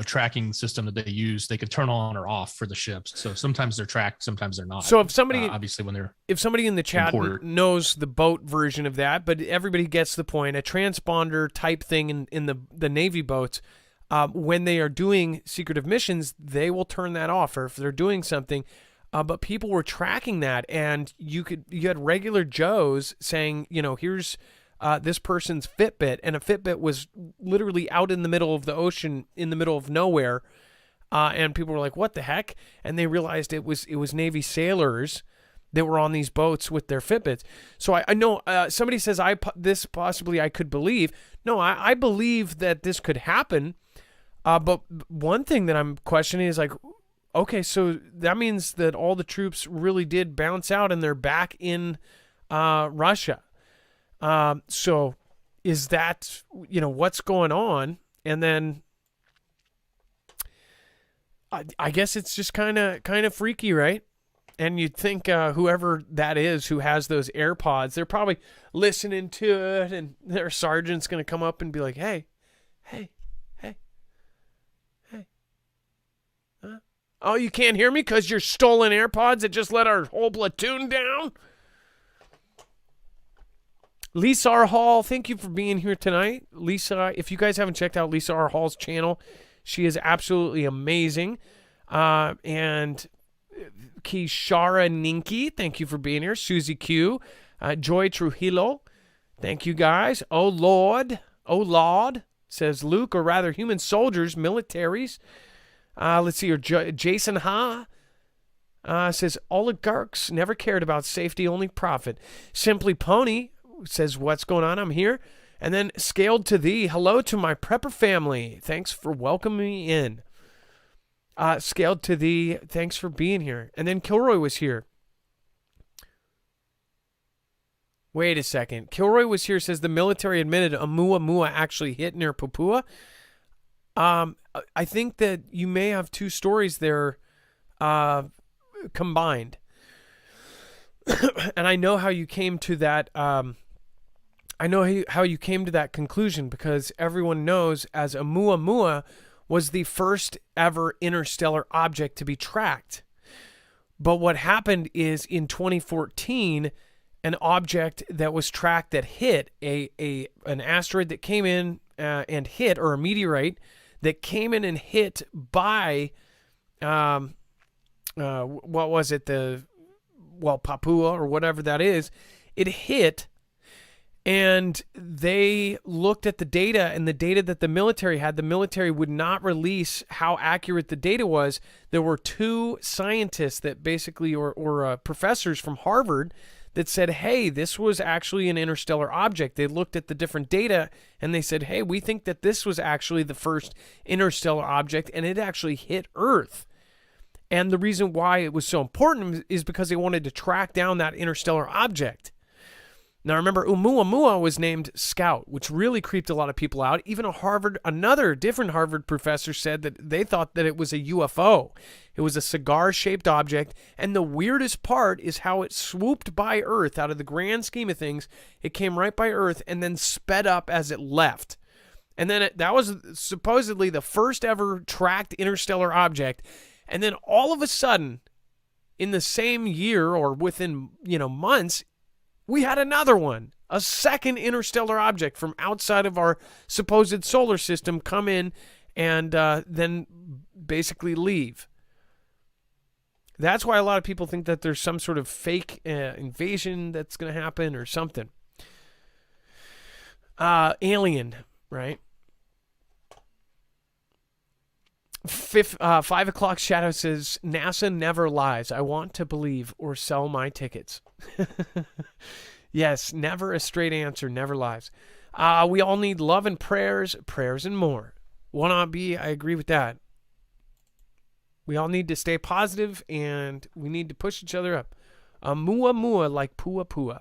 Tracking system that they use. They could turn on or off for the ships. So sometimes they're tracked, sometimes they're not. So if somebody, obviously, if somebody in the chat knows the boat version of that, but everybody gets the point. A transponder type thing in the Navy boats, when they are doing secretive missions, they will turn that off, or if they're doing something. But people were tracking that, and you had regular Joes saying, here's this person's Fitbit, and a Fitbit was literally out in the middle of the ocean, in the middle of nowhere, and people were like, "What the heck?" And they realized it was Navy sailors that were on these boats with their Fitbits. So I know somebody says this possibly I could believe. No, I believe that this could happen. But one thing that I'm questioning is like, okay, so that means that all the troops really did bounce out and they're back in Russia. So is that, what's going on? And then I guess it's just kind of freaky, right? And you'd think whoever that is who has those AirPods, they're probably listening to it, and their sergeant's going to come up and be like, hey. Huh? Oh, you can't hear me because your stolen AirPods that just let our whole platoon down? Lisa R. Hall, thank you for being here tonight. Lisa, if you guys haven't checked out Lisa R. Hall's channel, she is absolutely amazing. And Kishara Ninki, thank you for being here. Susie Q, Joy Trujillo, thank you guys. Oh Lord, says Luke, or rather human soldiers, militaries. Let's see here. Jason Ha says oligarchs never cared about safety, only profit. Simply Pony says, what's going on? I'm here. And then Scaled to Thee, hello to my prepper family. Thanks for welcoming me in. Scaled to Thee, thanks for being here. And then Kilroy was here. Wait a second. Kilroy was here, says the military admitted Oumuamua actually hit near Papua. I think that you may have two stories there combined. And I know how you came to that. I know how you came to that conclusion because everyone knows as Oumuamua was the first ever interstellar object to be tracked. But what happened is in 2014, an object that was tracked that hit an asteroid that came in and hit, or a meteorite that came in and hit by, what was it? Papua or whatever that is. It hit, and they looked at the data, and the data that the military had, the military would not release how accurate the data was. There were two scientists that basically, or professors from Harvard that said, hey, this was actually an interstellar object. They looked at the different data and they said, hey, we think that this was actually the first interstellar object, and it actually hit Earth. And the reason why it was so important is because they wanted to track down that interstellar object. Now, remember, Oumuamua was named Scout, which really creeped a lot of people out. Even another different Harvard professor said that they thought that it was a UFO. It was a cigar-shaped object, and the weirdest part is how it swooped by Earth. Out of the grand scheme of things, it came right by Earth and then sped up as it left. And then that was supposedly the first ever tracked interstellar object. And then all of a sudden, in the same year or within months, we had another one, a second interstellar object from outside of our supposed solar system come in and then basically leave. That's why a lot of people think that there's some sort of fake invasion that's going to happen or something. Alien, right? 5 o'clock shadow says, NASA never lies. I want to believe or sell my tickets. Yes, never a straight answer, never lies. We all need love and prayers and more. I agree with that. We all need to stay positive and we need to push each other up. Oumuamua like Pua Pua.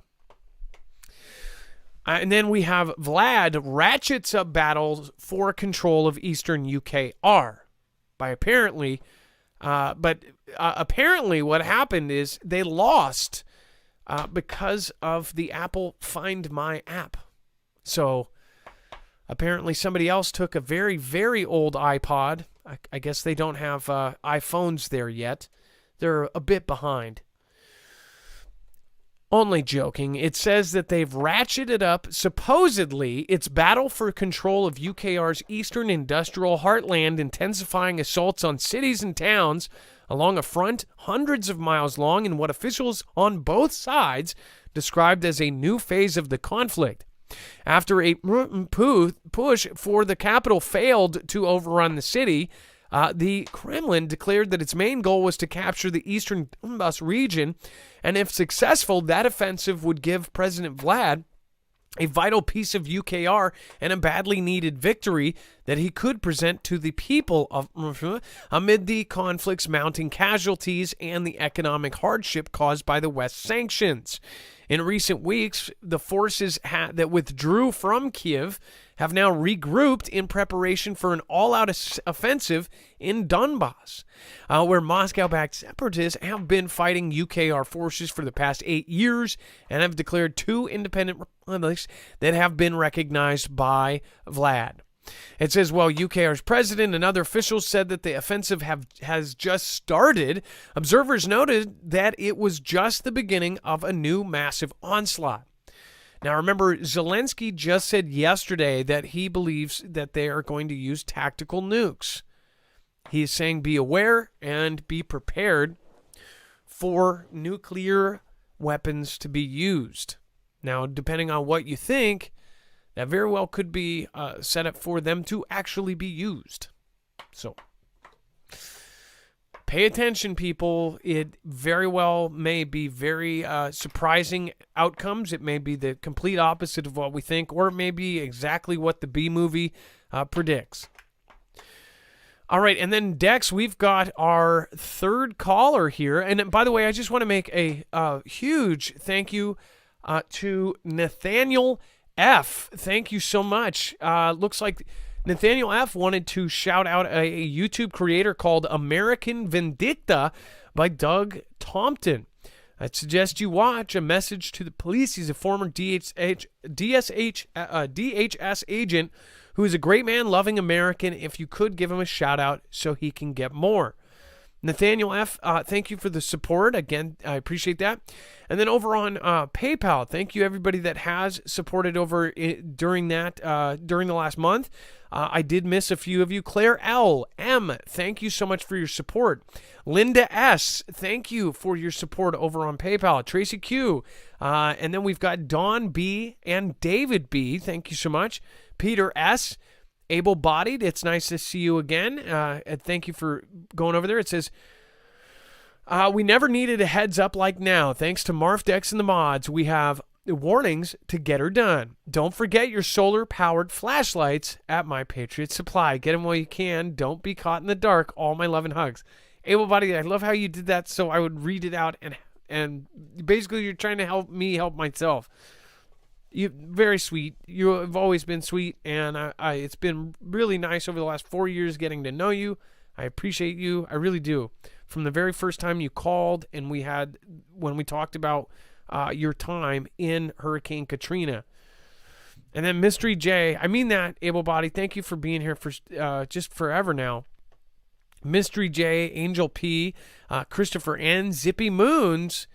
And then we have Vlad ratchets up battles for control of Eastern UKR. Apparently what happened is they lost because of the Apple Find My app. So apparently somebody else took a very, very old iPod. I guess they don't have iPhones there yet. They're a bit behind. Only joking. It says that they've ratcheted up, supposedly, its battle for control of UKR's eastern industrial heartland, intensifying assaults on cities and towns along a front hundreds of miles long in what officials on both sides described as a new phase of the conflict. After a push for the capital failed to overrun the city, the Kremlin declared that its main goal was to capture the eastern Donbas region, and if successful, that offensive would give President Vlad a vital piece of UKR and a badly needed victory that he could present to the people of amid the conflict's mounting casualties and the economic hardship caused by the West's sanctions. In recent weeks, the forces that withdrew from Kiev have now regrouped in preparation for an all-out offensive in Donbas, where Moscow-backed separatists have been fighting UKR forces for the past 8 years and have declared 2 independent republics that have been recognized by Vlad. It says, while UKR's president and other officials said that the offensive has just started, observers noted that it was just the beginning of a new massive onslaught. Now, remember, Zelensky just said yesterday that he believes that they are going to use tactical nukes. He is saying be aware and be prepared for nuclear weapons to be used. Now, depending on what you think, that very well could be set up for them to actually be used. So, pay attention, people. It very well may be very surprising outcomes. It may be the complete opposite of what we think, or it may be exactly what the B movie predicts. All right, and then Dex, we've got our third caller here. And by the way, I just want to make a huge thank you to Nathaniel F. Thank you so much. Looks like Nathaniel F. wanted to shout out a YouTube creator called American Vindicta by Doug Tompton. I'd suggest you watch A Message to the Police. He's a former DHS agent who is a great man, loving American. If you could give him a shout out so he can get more. Nathaniel F., thank you for the support. Again, I appreciate that. And then over on PayPal, thank you everybody that has supported over during the last month. I did miss a few of you. Claire L. M., thank you so much for your support. Linda S., thank you for your support over on PayPal. Tracy Q., and then we've got Dawn B. and David B., thank you so much. Peter S., Able-bodied, it's nice to see you again. Thank you for going over there. It says, we never needed a heads up like now. Thanks to Marf, Dex, and the mods, we have warnings to get her done. Don't forget your solar-powered flashlights at My Patriot Supply. Get them while you can. Don't be caught in the dark. All my love and hugs. Able-bodied, I love how you did that so I would read it out, and basically you're trying to help me help myself. You're very sweet. You have always been sweet, and it's been really nice over the last 4 years getting to know you. I appreciate you. I really do. From the very first time you called and when we talked about your time in Hurricane Katrina. And then Mystery J, I mean that, Able-Body, thank you for being here for just forever now. Mystery J, Angel P, Christopher N, Zippy Moons,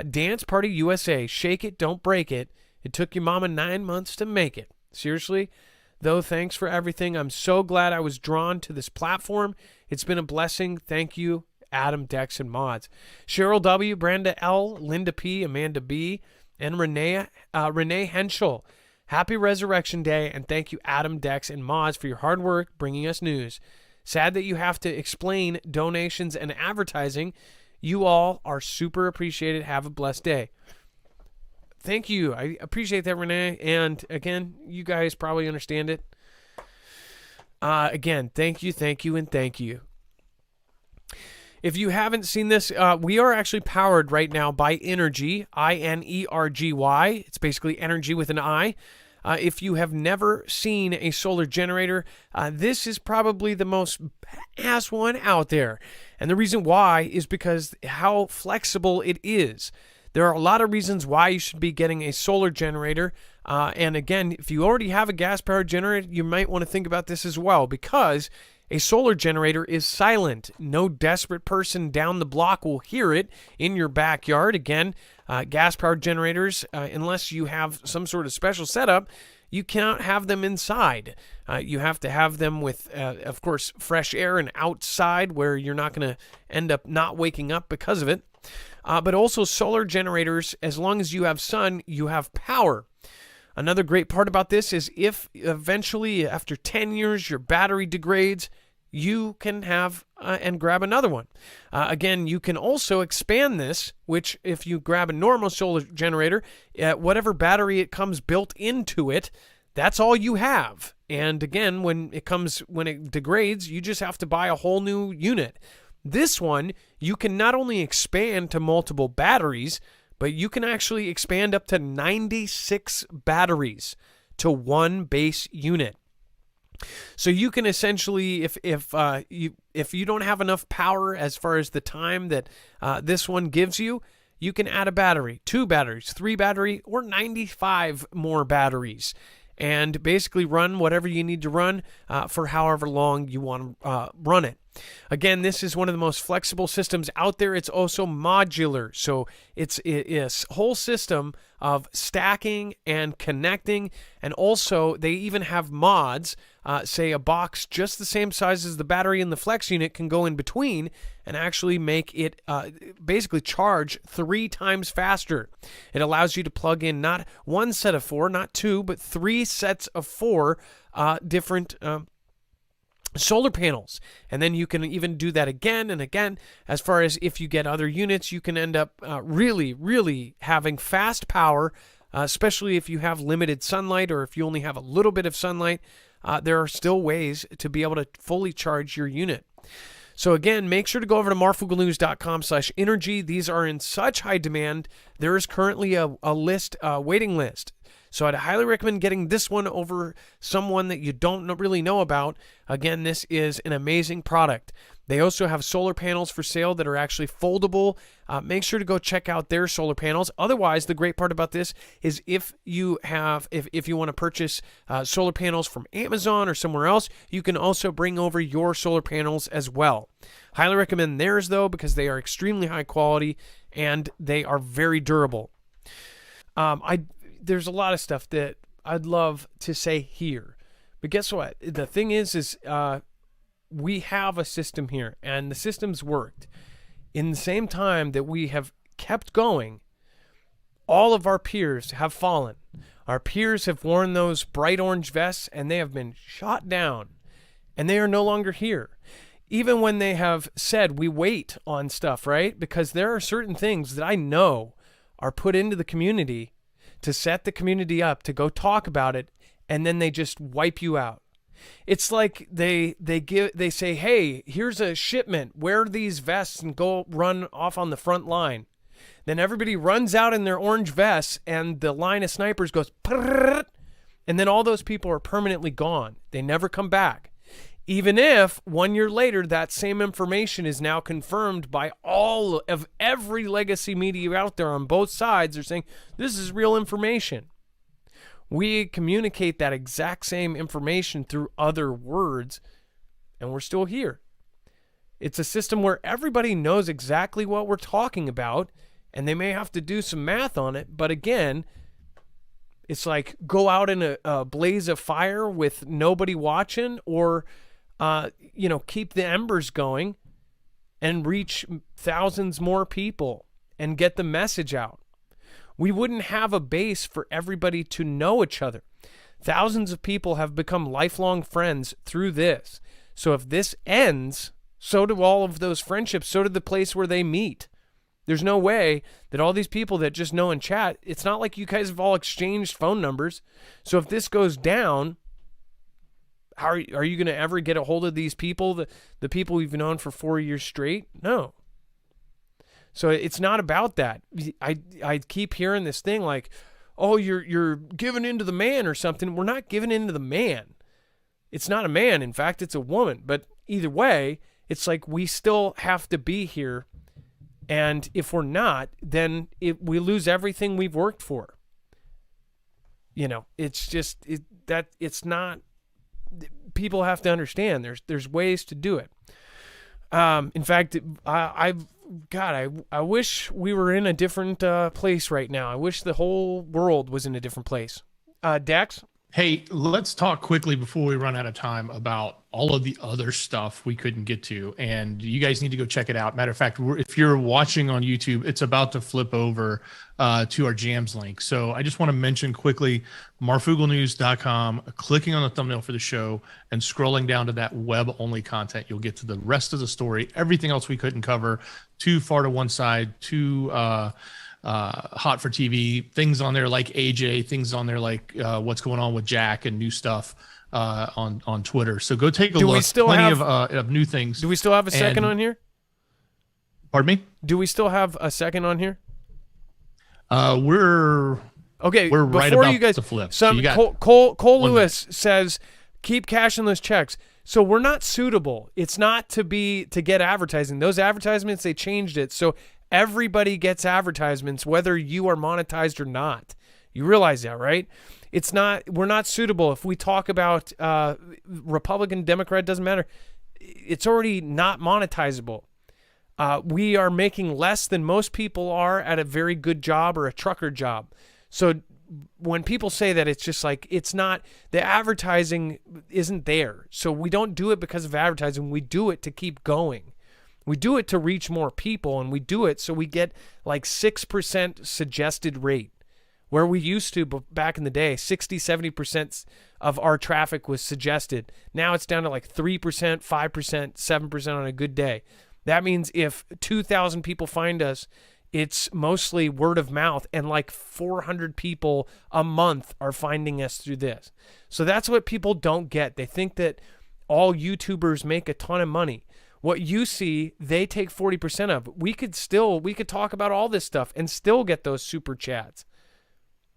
Dance Party USA, Shake It, Don't Break It. It took your mama 9 months to make it. Seriously, though, thanks for everything. I'm so glad I was drawn to this platform. It's been a blessing. Thank you, Adam, Dex, and mods. Cheryl W., Brenda L., Linda P., Amanda B., and Renee Henschel. Happy Resurrection Day, and thank you, Adam, Dex, and mods, for your hard work bringing us news. Sad that you have to explain donations and advertising. You all are super appreciated. Have a blessed day. Thank you. I appreciate that, Renee. And again, you guys probably understand it. Again, thank you, and thank you. If you haven't seen this, we are actually powered right now by Energy, I-N-E-R-G-Y. It's basically energy with an I. If you have never seen a solar generator, this is probably the most badass one out there. And the reason why is because how flexible it is. There are a lot of reasons why you should be getting a solar generator. And again, if you already have a gas-powered generator, you might want to think about this as well, because a solar generator is silent. No desperate person down the block will hear it in your backyard. Again, gas-powered generators, unless you have some sort of special setup, you cannot have them inside. You have to have them with, of course, fresh air and outside where you're not going to end up not waking up because of it. But also solar generators, as long as you have sun, you have power. Another great part about this is if eventually after 10 years your battery degrades, you can have and grab another one. Again, you can also expand this, which if you grab a normal solar generator, whatever battery it comes built into it, that's all you have. And again, when it degrades, you just have to buy a whole new unit. This one, you can not only expand to multiple batteries, but you can actually expand up to 96 batteries to one base unit. So you can essentially, if you don't have enough power as far as the time that this one gives you, you can add a battery, 2 batteries, 3 battery, or 95 more batteries, and basically run whatever you need to run for however long you want to run it. Again, this is one of the most flexible systems out there. It's also modular, so it's a whole system of stacking and connecting, and also they even have mods. Say a box just the same size as the battery in the flex unit can go in between and actually make it basically charge 3 times faster. It allows you to plug in not one set of 4, not 2, but 3 sets of 4 different solar panels, and then you can even do that again and again. As far as if you get other units, you can end up really having fast power, especially if you have limited sunlight or if you only have a little bit of sunlight. There are still ways to be able to fully charge your unit. So again, make sure to go over to marfooglenews.com/energy. These are in such high demand. There is currently a waiting list. So I'd highly recommend getting this one over someone that you don't really know about. Again, this is an amazing product. They also have solar panels for sale that are actually foldable. Make sure to go check out their solar panels. Otherwise, the great part about this is if you want to purchase solar panels from Amazon or somewhere else, you can also bring over your solar panels as well. Highly recommend theirs though, because they are extremely high quality and they are very durable. There's a lot of stuff that I'd love to say here, but guess what? The thing is we have a system here, and the system's worked. In the same time that we have kept going, all of our peers have fallen. Our peers have worn those bright orange vests, and they have been shot down, and they are no longer here. Even when they have said we wait on stuff, right? Because there are certain things that I know are put into the community to set the community up to go talk about it, and then they just wipe you out. It's like they say, hey, here's a shipment, wear these vests and go run off on the front line. Then everybody runs out in their orange vests, and the line of snipers goes, and then all those people are permanently gone. They never come back. Even if 1 year later that same information is now confirmed by all of every legacy media out there on both sides, they're saying this is real information. We communicate that exact same information through other words, and we're still here. It's a system where everybody knows exactly what we're talking about, and they may have to do some math on it, but again, it's like go out in a blaze of fire with nobody watching, or keep the embers going and reach thousands more people and get the message out. We wouldn't have a base for everybody to know each other. Thousands of people have become lifelong friends through this. So if this ends, so do all of those friendships, so do the place where they meet. There's no way that all these people that just know and chat, it's not like you guys have all exchanged phone numbers. So if this goes down, how are you going to ever get a hold of these people, the people we've known for 4 years straight? No. So it's not about that. I keep hearing this thing like, oh, you're giving in to the man or something. We're not giving in to the man. It's not a man. In fact, it's a woman. But either way, it's like we still have to be here. And if we're not, then we lose everything we've worked for. It's just it's not. People have to understand there's ways to do it. In fact, I wish we were in a different place right now. I wish the whole world was in a different place. Dex? Hey, let's talk quickly before we run out of time about all of the other stuff we couldn't get to. And you guys need to go check it out. Matter of fact, if you're watching on YouTube, it's about to flip over to our jams link. So I just want to mention quickly, marfooglenews.com, clicking on the thumbnail for the show and scrolling down to that web-only content. You'll get to the rest of the story. Everything else we couldn't cover, too far to one side, too hot for TV, things on there like AJ, things on there like what's going on with Jack and new stuff on Twitter. So go take a look. Plenty of new things. Do we still have a second on here? Pardon me? Do we still have a second on here? We're right before about you guys, to flip. Cole Lewis says, keep cashing those checks. So we're not suitable. It's not to get advertising. Those advertisements, they changed it. So everybody gets advertisements, whether you are monetized or not. You realize that, right? We're not suitable. If we talk about Republican, Democrat, doesn't matter. It's already not monetizable. We are making less than most people are at a very good job or a trucker job. So when people say that, it's just like, it's not, the advertising isn't there. So we don't do it because of advertising. We do it to keep going. We do it to reach more people, and we do it so we get like 6% suggested rate, where we used to, back in the day, 60, 70% of our traffic was suggested. Now it's down to like 3%, 5%, 7% on a good day. That means if 2,000 people find us, it's mostly word of mouth, and like 400 people a month are finding us through this. So that's what people don't get. They think that all YouTubers make a ton of money. What you see, they take 40% of. We could talk about all this stuff and still get those super chats.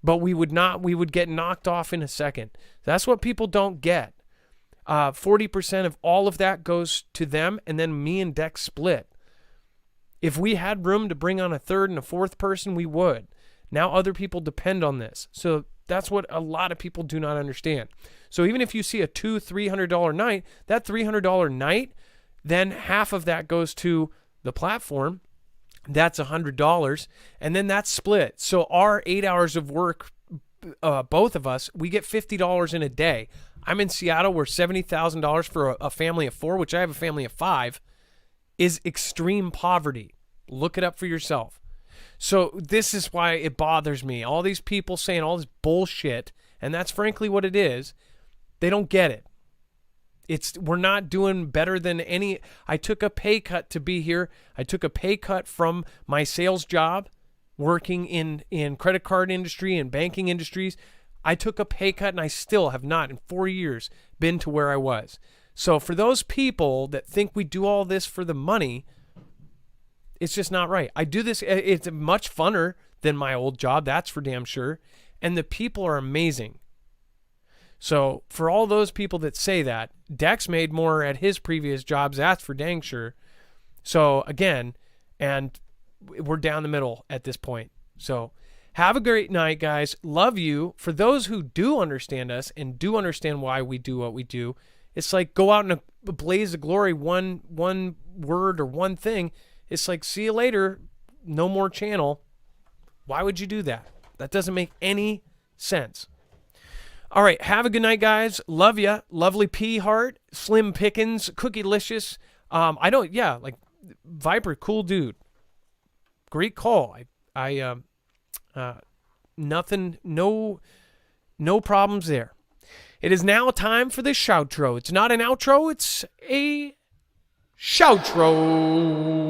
But we would not, we would get knocked off in a second. That's what people don't get. 40% of all of that goes to them, and then me and Dex split. If we had room to bring on a third and a fourth person, we would. Now other people depend on this. So that's what a lot of people do not understand. So even if you see a $200-$300 night, that $300 night, then half of that goes to the platform. That's $100. And then that's split. So our 8 hours of work, both of us, we get $50 in a day. I'm in Seattle, where $70,000 for a family of 4, which I have a family of 5, is extreme poverty. Look it up for yourself. So this is why it bothers me. All these people saying all this bullshit, and that's frankly what it is. They don't get it. We're not doing better than any. I took a pay cut to be here. I took a pay cut from my sales job, working in credit card industry and banking industries. I took a pay cut, and I still have not in 4 years been to where I was. So for those people that think we do all this for the money, it's just not right. I do this. It's much funner than my old job. That's for damn sure. And the people are amazing. So for all those people that say that, Dex made more at his previous jobs. That's for dang sure. So again, and we're down the middle at this point. So have a great night, guys. Love you. For those who do understand us and do understand why we do what we do, it's like go out in a blaze of glory, one word or one thing. It's like, see you later. No more channel. Why would you do that? That doesn't make any sense. All right, have a good night, guys. Love ya. Lovely P Heart, Slim Pickens, Cookie-licious. Like Viper, cool dude. Great call. Nothing, no problems there. It is now time for the shoutro. It's not an outro, it's a shoutro.